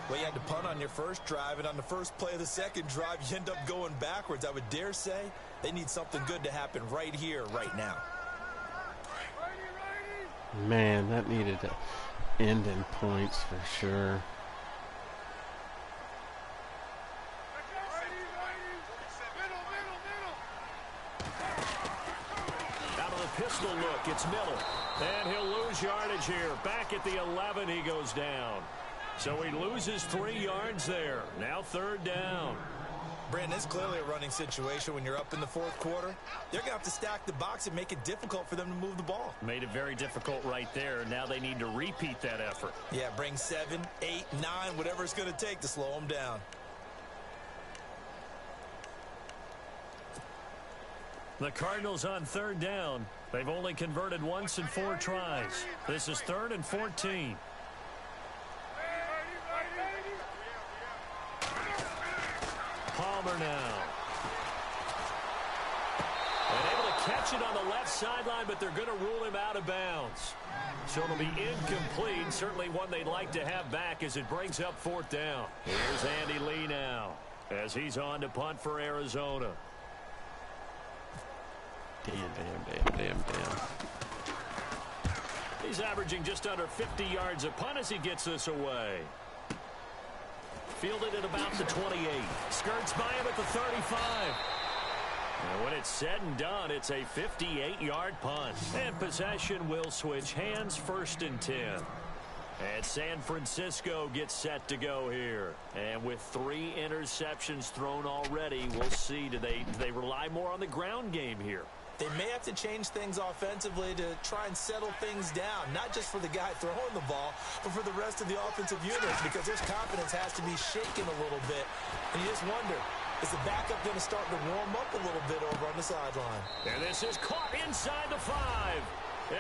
Well, you had to punt on your first drive, and on the first play of the second drive, you end up going backwards. I would dare say they need something good to happen right here, right now. Man, that needed to end in points for sure. Out of the pistol look, it's Miller. And he'll lose yardage here. Back at the 11, he goes down. So he loses 3 yards there. Now third down. Brandon, it's clearly a running situation when you're up in the fourth quarter. They're going to have to stack the box and make it difficult for them to move the ball. Made it very difficult right there. Now they need to repeat that effort. Yeah, bring 7, 8, 9, whatever it's going to take to slow them down. The Cardinals on third down. They've only converted once in 4 tries. This is 3rd and 14. Palmer now. And able to catch it on the left sideline, but they're going to rule him out of bounds. So it'll be incomplete. Certainly one they'd like to have back as it brings up 4th down. Here's Andy Lee now as he's on to punt for Arizona. Damn. He's averaging just under 50 yards a punt as he gets this away. Fielded at about the 28. Skirts by him at the 35. And when it's said and done, it's a 58-yard punt. And possession will switch hands, 1st and 10. And San Francisco gets set to go here. And with 3 interceptions thrown already, we'll see. Do they rely more on the ground game here? They may have to change things offensively to try and settle things down, not just for the guy throwing the ball, but for the rest of the offensive unit, because his confidence has to be shaken a little bit. And you just wonder, is the backup going to start to warm up a little bit over on the sideline? And this is caught inside the 5.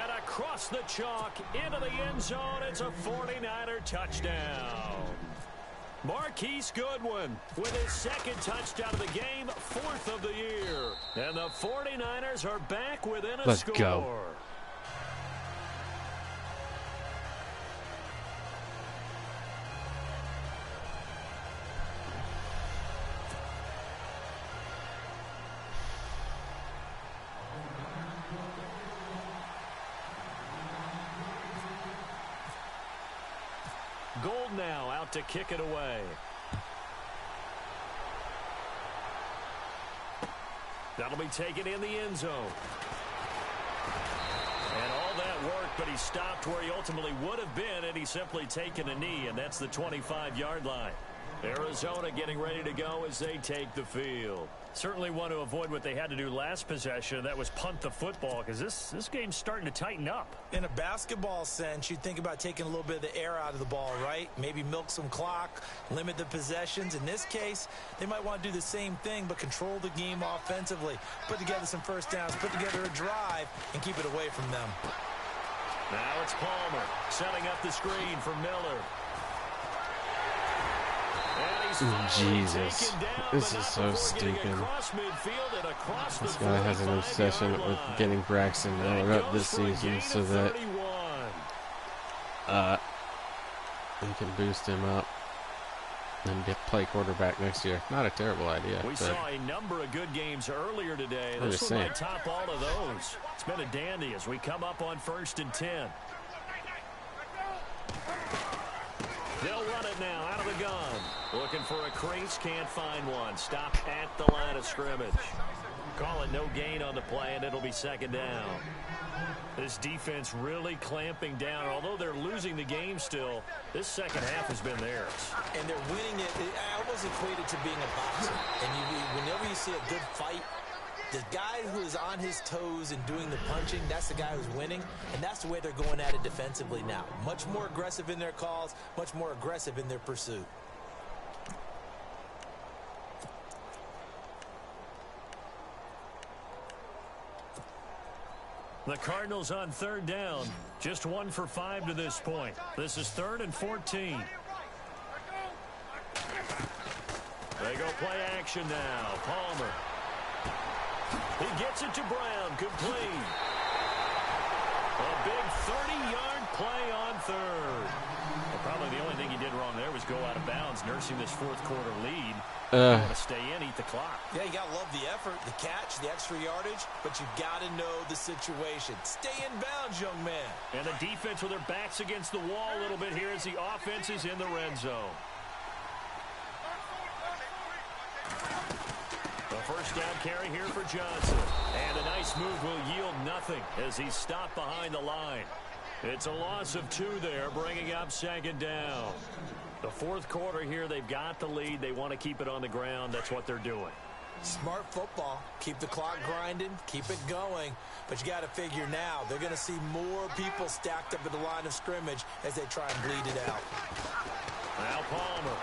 And across the chalk into the end zone. It's a 49er touchdown. Marquise Goodwin with his 2nd touchdown of the game, 4th of the year. And the 49ers are back within a score. Let's go. Gold now out to kick it away. That'll be taken in the end zone. And all that worked, but he stopped where he ultimately would have been, and he's simply taken a knee, and that's the 25-yard line. Arizona getting ready to go as they take the field. Certainly want to avoid what they had to do last possession. That was punt the football, because this game's starting to tighten up. In a basketball sense, you think about taking a little bit of the air out of the ball, right? Maybe milk some clock, limit the possessions. In this case, they might want to do the same thing, but control the game offensively. Put together some first downs, put together a drive, and keep it away from them. Now it's Palmer setting up the screen for Miller. Jesus, this is so stinking. This guy has an obsession with getting Braxton Miller up this season so that he can boost him up and play quarterback next year. Not a terrible idea. We saw a number of good games earlier today. This one might top all of those. It's been a dandy as we come up on 1st and 10. They'll run it now out of the gun. Looking for a crease, can't find one. Stop at the line of scrimmage. Call it no gain on the play, and it'll be 2nd down. This defense really clamping down. Although they're losing the game still, this second half has been theirs. And they're winning it. I almost equate it to being a boxer. And whenever you see a good fight, the guy who is on his toes and doing the punching, that's the guy who's winning, and that's the way they're going at it defensively now. Much more aggressive in their calls, much more aggressive in their pursuit. The Cardinals on third down. Just 1 for 5 to this point. This is 3rd and 14. They go play action now. Palmer. He gets it to Brown. Complete. A big 30-yard play on third. Well, probably the only thing he did wrong there was go out of bounds, nursing this fourth quarter lead. You want to stay in, eat the clock. Yeah, you got to love the effort, the catch, the extra yardage, but you got to know the situation. Stay in bounds, young man. And the defense with their backs against the wall a little bit here as the offense is in the red zone. The first down carry here for Johnson. And a nice move will yield nothing as he's stopped behind the line. It's a loss of 2 there, bringing up 2nd down. The fourth quarter here, they've got the lead. They want to keep it on the ground. That's what they're doing. Smart football. Keep the clock grinding. Keep it going. But you got to figure now, they're going to see more people stacked up at the line of scrimmage as they try and bleed it out. Now Palmer.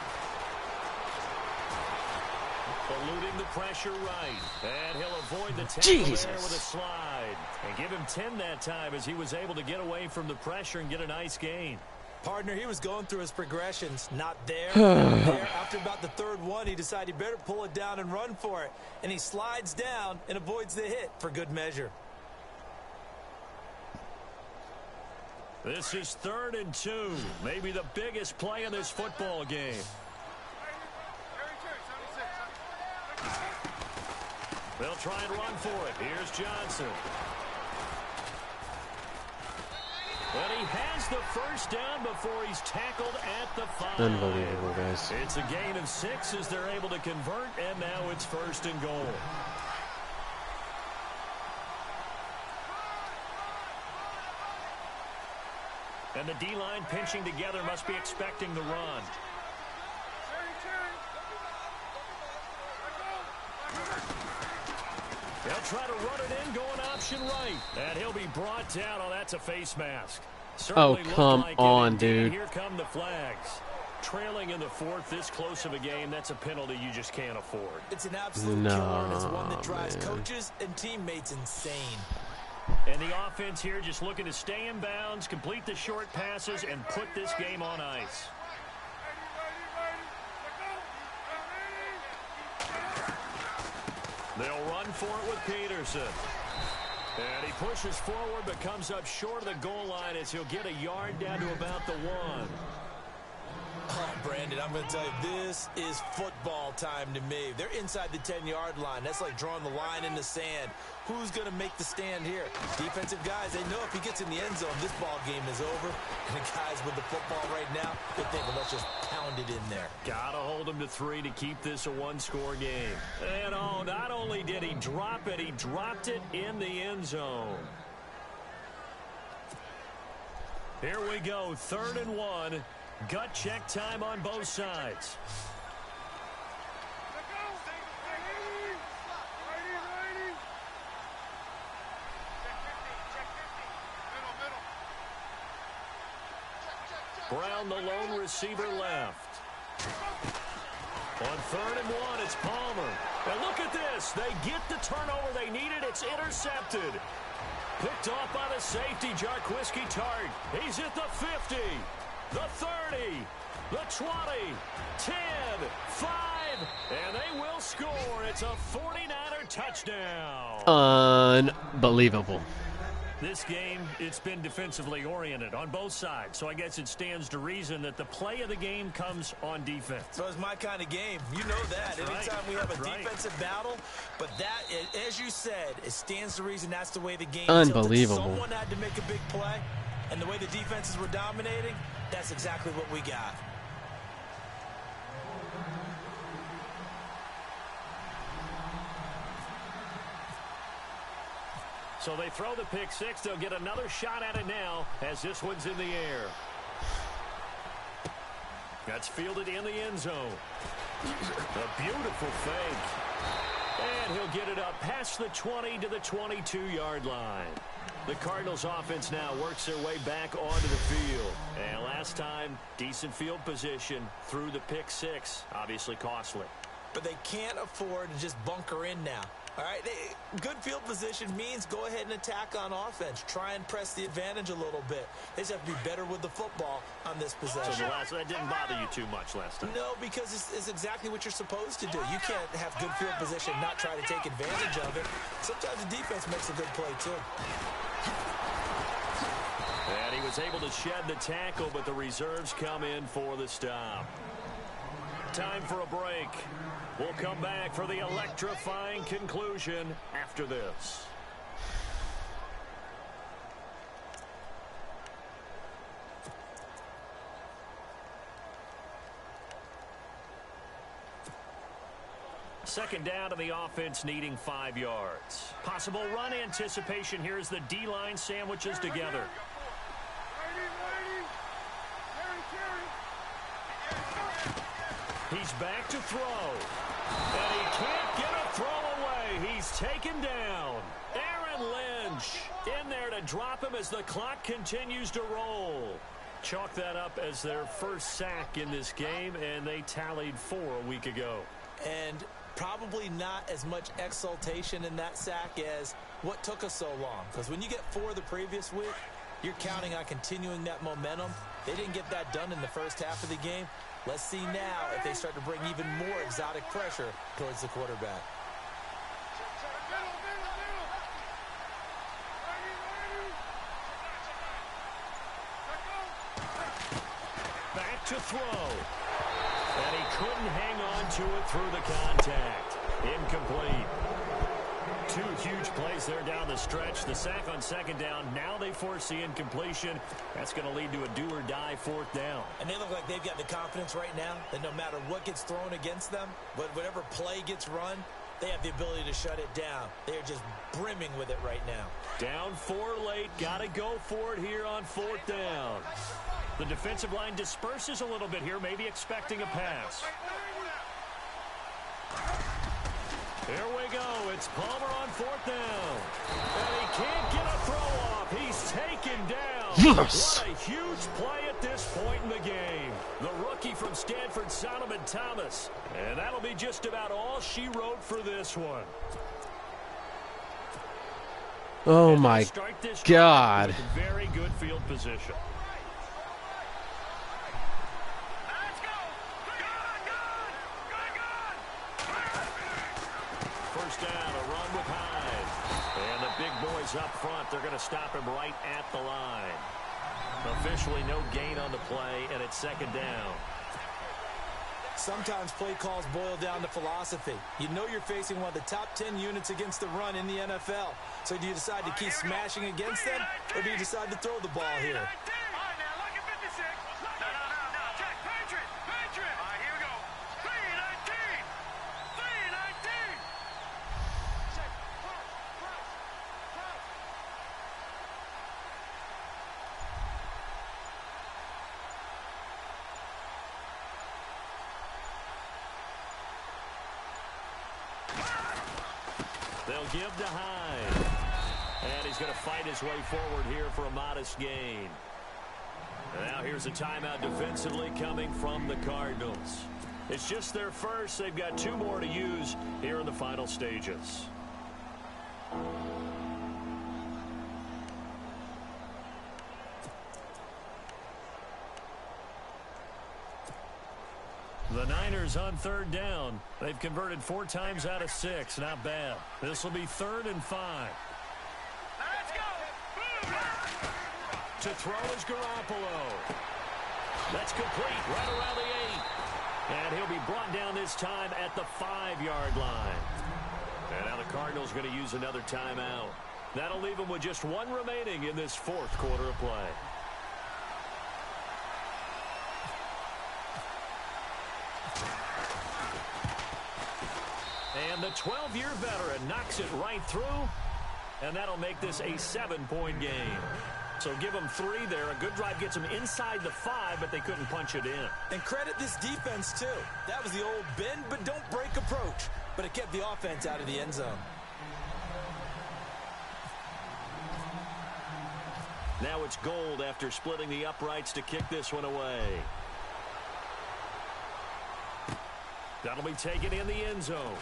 Eluding the pressure right. And he'll avoid the tackle there with a slide. And give him 10 that time as he was able to get away from the pressure and get a nice gain. Partner, he was going through his progressions. Not there, not there. After about the 3rd one, he decided he better pull it down and run for it. And he slides down and avoids the hit for good measure. This is 3rd and 2. Maybe the biggest play in this football game. They'll try and run for it. Here's Johnson. And he has the first down before he's tackled at the 5. Unbelievable, guys. It's a gain of 6 as they're able to convert, and now it's 1st and goal. And the D-line pinching together must be expecting the run. They'll try to run it in, going option right. And he'll be brought down. Oh, that's a face mask. Certainly come on, dude. Here come the flags. Trailing in the 4th, this close of a game, that's a penalty you just can't afford. It's an absolute killer, and it's one that drives coaches and teammates insane. And the offense here just looking to stay in bounds, complete the short passes, and put this game on ice. They'll run for it with Peterson. And he pushes forward but comes up short of the goal line as he'll get a yard down to about the 1. Oh, Brandon, I'm going to tell you, this is football time to me. They're inside the 10-yard line. That's like drawing the line in the sand. Who's going to make the stand here? Defensive guys, they know if he gets in the end zone, this ball game is over. And the guys with the football right now, they're thinking, let's just pound it in there. Got to hold him to 3 to keep this a 1-score game. And oh, not only did he drop it, he dropped it in the end zone. Here we go, 3rd and 1. Gut check time on both sides. Brown, the lone receiver, left. On 3rd and 1, it's Palmer. And look at this. They get the turnover they needed. It's intercepted. Picked off by the safety, Jarquiski Tart. He's at the 50. The 30, the 20, 10, 5, and they will score. It's a 49er touchdown. Unbelievable. This game, it's been defensively oriented on both sides, so I guess it stands to reason that the play of the game comes on defense. So it's my kind of game. You know that. That's Anytime right. we have a That's defensive battle, but that, as you said, it stands to reason that's the way the game Unbelievable. tilted. Someone had to make a big play, and the way the defenses were dominating, that's exactly what we got. So they throw the pick 6. They'll get another shot at it now as this one's in the air. That's fielded in the end zone. A beautiful fake. And he'll get it up past the 20 to the 22-yard line. The Cardinals offense now works their way back onto the field. And last time, decent field position through the pick 6. Obviously costly. But they can't afford to just bunker in now. All right, good field position means go ahead and attack on offense. Try and press the advantage a little bit. They just have to be better with the football on this possession. So that didn't bother you too much last time? No, because it's exactly what you're supposed to do. You can't have good field position and not try to take advantage of it. Sometimes the defense makes a good play, too. And he was able to shed the tackle, but the reserves come in for the stop. Time for a break. We'll come back for the electrifying conclusion after this. Second down to the offense needing 5 yards. Possible run anticipation here as the D-line sandwiches together. He's back to throw. And he can't get a throw away. He's taken down. Aaron Lynch in there to drop him as the clock continues to roll. Chalk that up as their first sack in this game, and they tallied 4 a week ago. And probably not as much exultation in that sack as what took us so long. Because when you get 4 the previous week, you're counting on continuing that momentum. They didn't get that done in the first half of the game. Let's see now if they start to bring even more exotic pressure towards the quarterback. Back to throw. And he couldn't hang on to it through the contact. Incomplete. 2 huge plays there down the stretch. The sack on second down. Now they force the incompletion. That's going to lead to a do-or-die 4th down. And they look like they've got the confidence right now that no matter what gets thrown against them, but whatever play gets run, they have the ability to shut it down. They're just brimming with it right now. Down 4 late. Got to go for it here on 4th down. The defensive line disperses a little bit here, maybe expecting a pass. Here we go. It's Palmer on 4th down. And he can't get a throw off. He's taken down. Yes! What a huge play at this point in the game. The rookie from Stanford, Solomon Thomas. And that'll be just about all she wrote for this one. Oh, my God. Very good field position. First down, a run with Hyde. And the big boys up front, they're going to stop him right at the line. Officially no gain on the play, and it's second down. Sometimes play calls boil down to philosophy. You know you're facing one of the top 10 units against the run in the NFL. So do you decide to keep smashing against them, or do you decide to throw the ball here? They'll give to Hyde. And he's going to fight his way forward here for a modest gain. Now here's a timeout defensively coming from the Cardinals. It's just their first. They've got 2 more to use here in the final stages. The Niners on 3rd down. They've converted 4 times out of 6. Not bad. This will be 3rd and 5. Let's go. To throw is Garoppolo. That's complete right around the 8. And he'll be brought down this time at the 5-yard line. And now the Cardinals are going to use another timeout. That'll leave them with just 1 remaining in this 4th quarter of play. And the 12-year veteran knocks it right through, and that'll make this a 7-point game. So give them 3 there. A good drive gets them inside the 5, but they couldn't punch it in. And credit this defense, too. That was the old bend but don't break approach, but it kept the offense out of the end zone. Now it's Gold after splitting the uprights to kick this one away. That'll be taken in the end zone.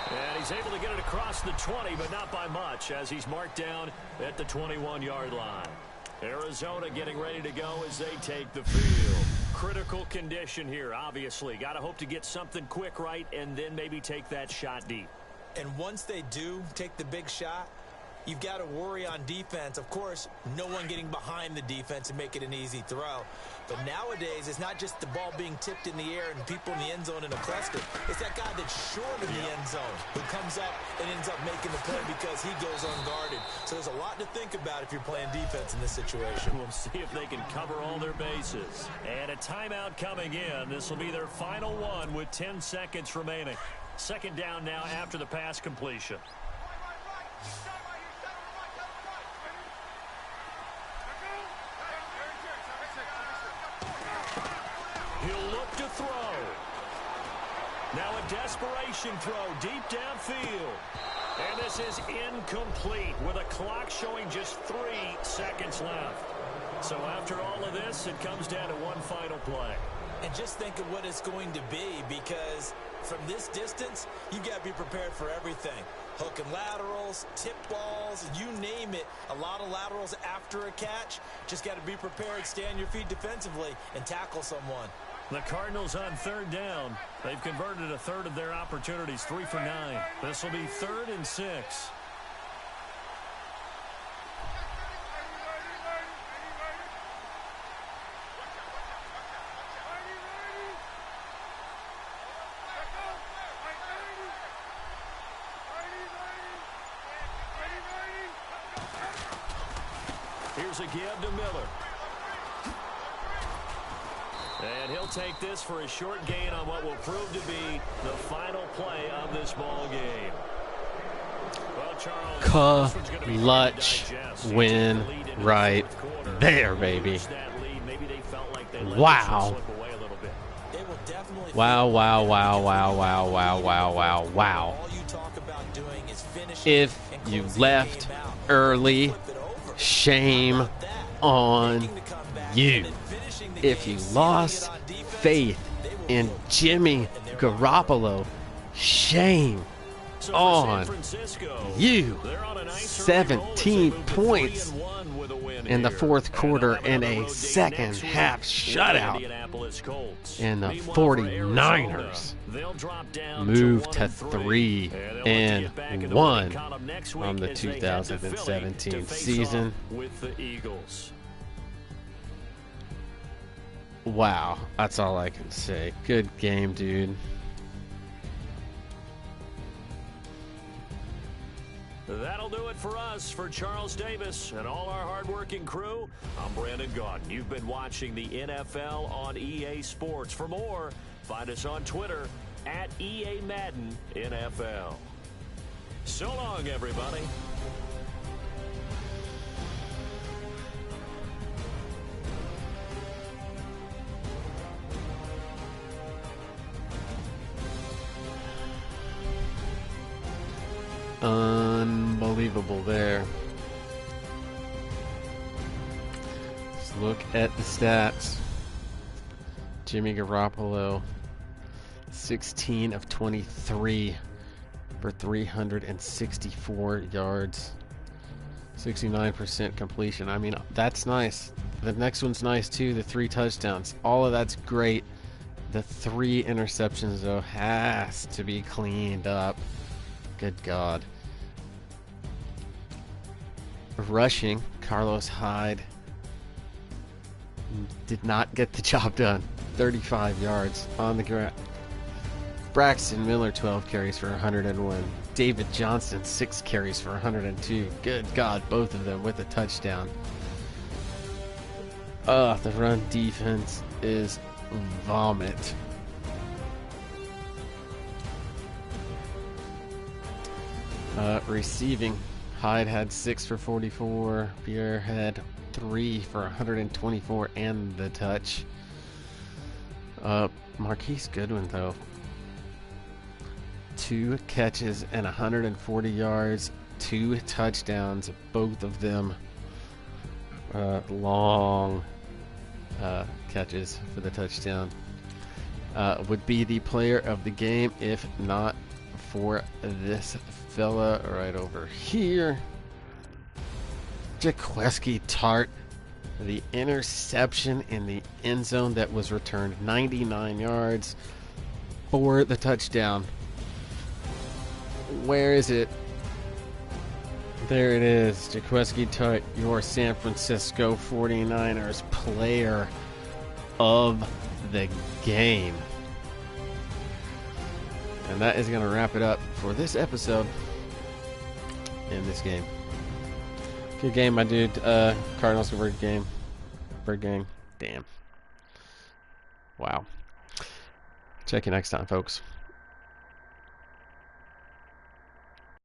And he's able to get it across the 20, but not by much, as he's marked down at the 21-yard line. Arizona getting ready to go as they take the field. Critical condition here, obviously. Got to hope to get something quick right and then maybe take that shot deep. And once they do take the big shot, you've got to worry on defense. Of course, no one getting behind the defense and make it an easy throw. But nowadays, it's not just the ball being tipped in the air and people in the end zone in a cluster. It's that guy that's short of the end zone who comes up and ends up making the play because he goes unguarded. So there's a lot to think about if you're playing defense in this situation. We'll see if they can cover all their bases. And a timeout coming in. This will be their final one with 10 seconds remaining. Second down now after the pass completion. He'll look to throw. Now a desperation throw deep downfield. And this is incomplete with a clock showing just 3 seconds left. So after all of this, it comes down to one final play. And just think of what it's going to be, because from this distance, you've got to be prepared for everything. Hook and laterals, tip balls, you name it. A lot of laterals after a catch. Just got to be prepared, stay on your feet defensively, and tackle someone. The Cardinals on third down. They've converted a third of their opportunities, 3 for 9. This will be 3rd and 6. Here's a give to Miller. And he'll take this for a short gain on what will prove to be the final play of this ball game. Well, Charles, Clutch win right there, baby. Wow. Wow, wow, wow, wow, wow, wow, wow, wow, wow. If you left early, shame on you. If you lost faith in Jimmy Garoppolo, shame on you. 17 points in the fourth quarter and a second half shutout. And the 49ers moved to 3-1 on the 2017 season. Wow, that's all I can say. Good game, dude. That'll do it for us. For Charles Davis and all our hardworking crew, I'm Brandon Gaudin. You've been watching the NFL on EA Sports. For more, find us on Twitter at EA Madden NFL. So long, everybody. Unbelievable there. Let's look at the stats. Jimmy Garoppolo, 16 of 23 for 364 yards. 69% completion. I mean, that's nice. The next one's nice too, the 3 touchdowns. All of that's great. The 3 interceptions, though, has to be cleaned up. Good God. Rushing, Carlos Hyde did not get the job done. 35 yards on the ground. Braxton Miller, 12 carries for 101. David Johnson, 6 carries for 102. Good God, both of them with a touchdown. The run defense is vomit. Receiving, Hyde had 6 for 44. Pierre had 3 for 124 and the touch. Marquise Goodwin, though, 2 catches and 140 yards, 2 touchdowns, both of them long catches for the touchdown. Would be the player of the game if not for this fella right over here. Jaquiski Tartt. The interception in the end zone that was returned 99 yards for the touchdown. Where is it? There it is. Jaquiski Tartt, your San Francisco 49ers player of the game. And that is going to wrap it up for this episode in this game. Good game, my dude. Cardinals bird game. Bird gang. Damn. Wow. Check you next time, folks.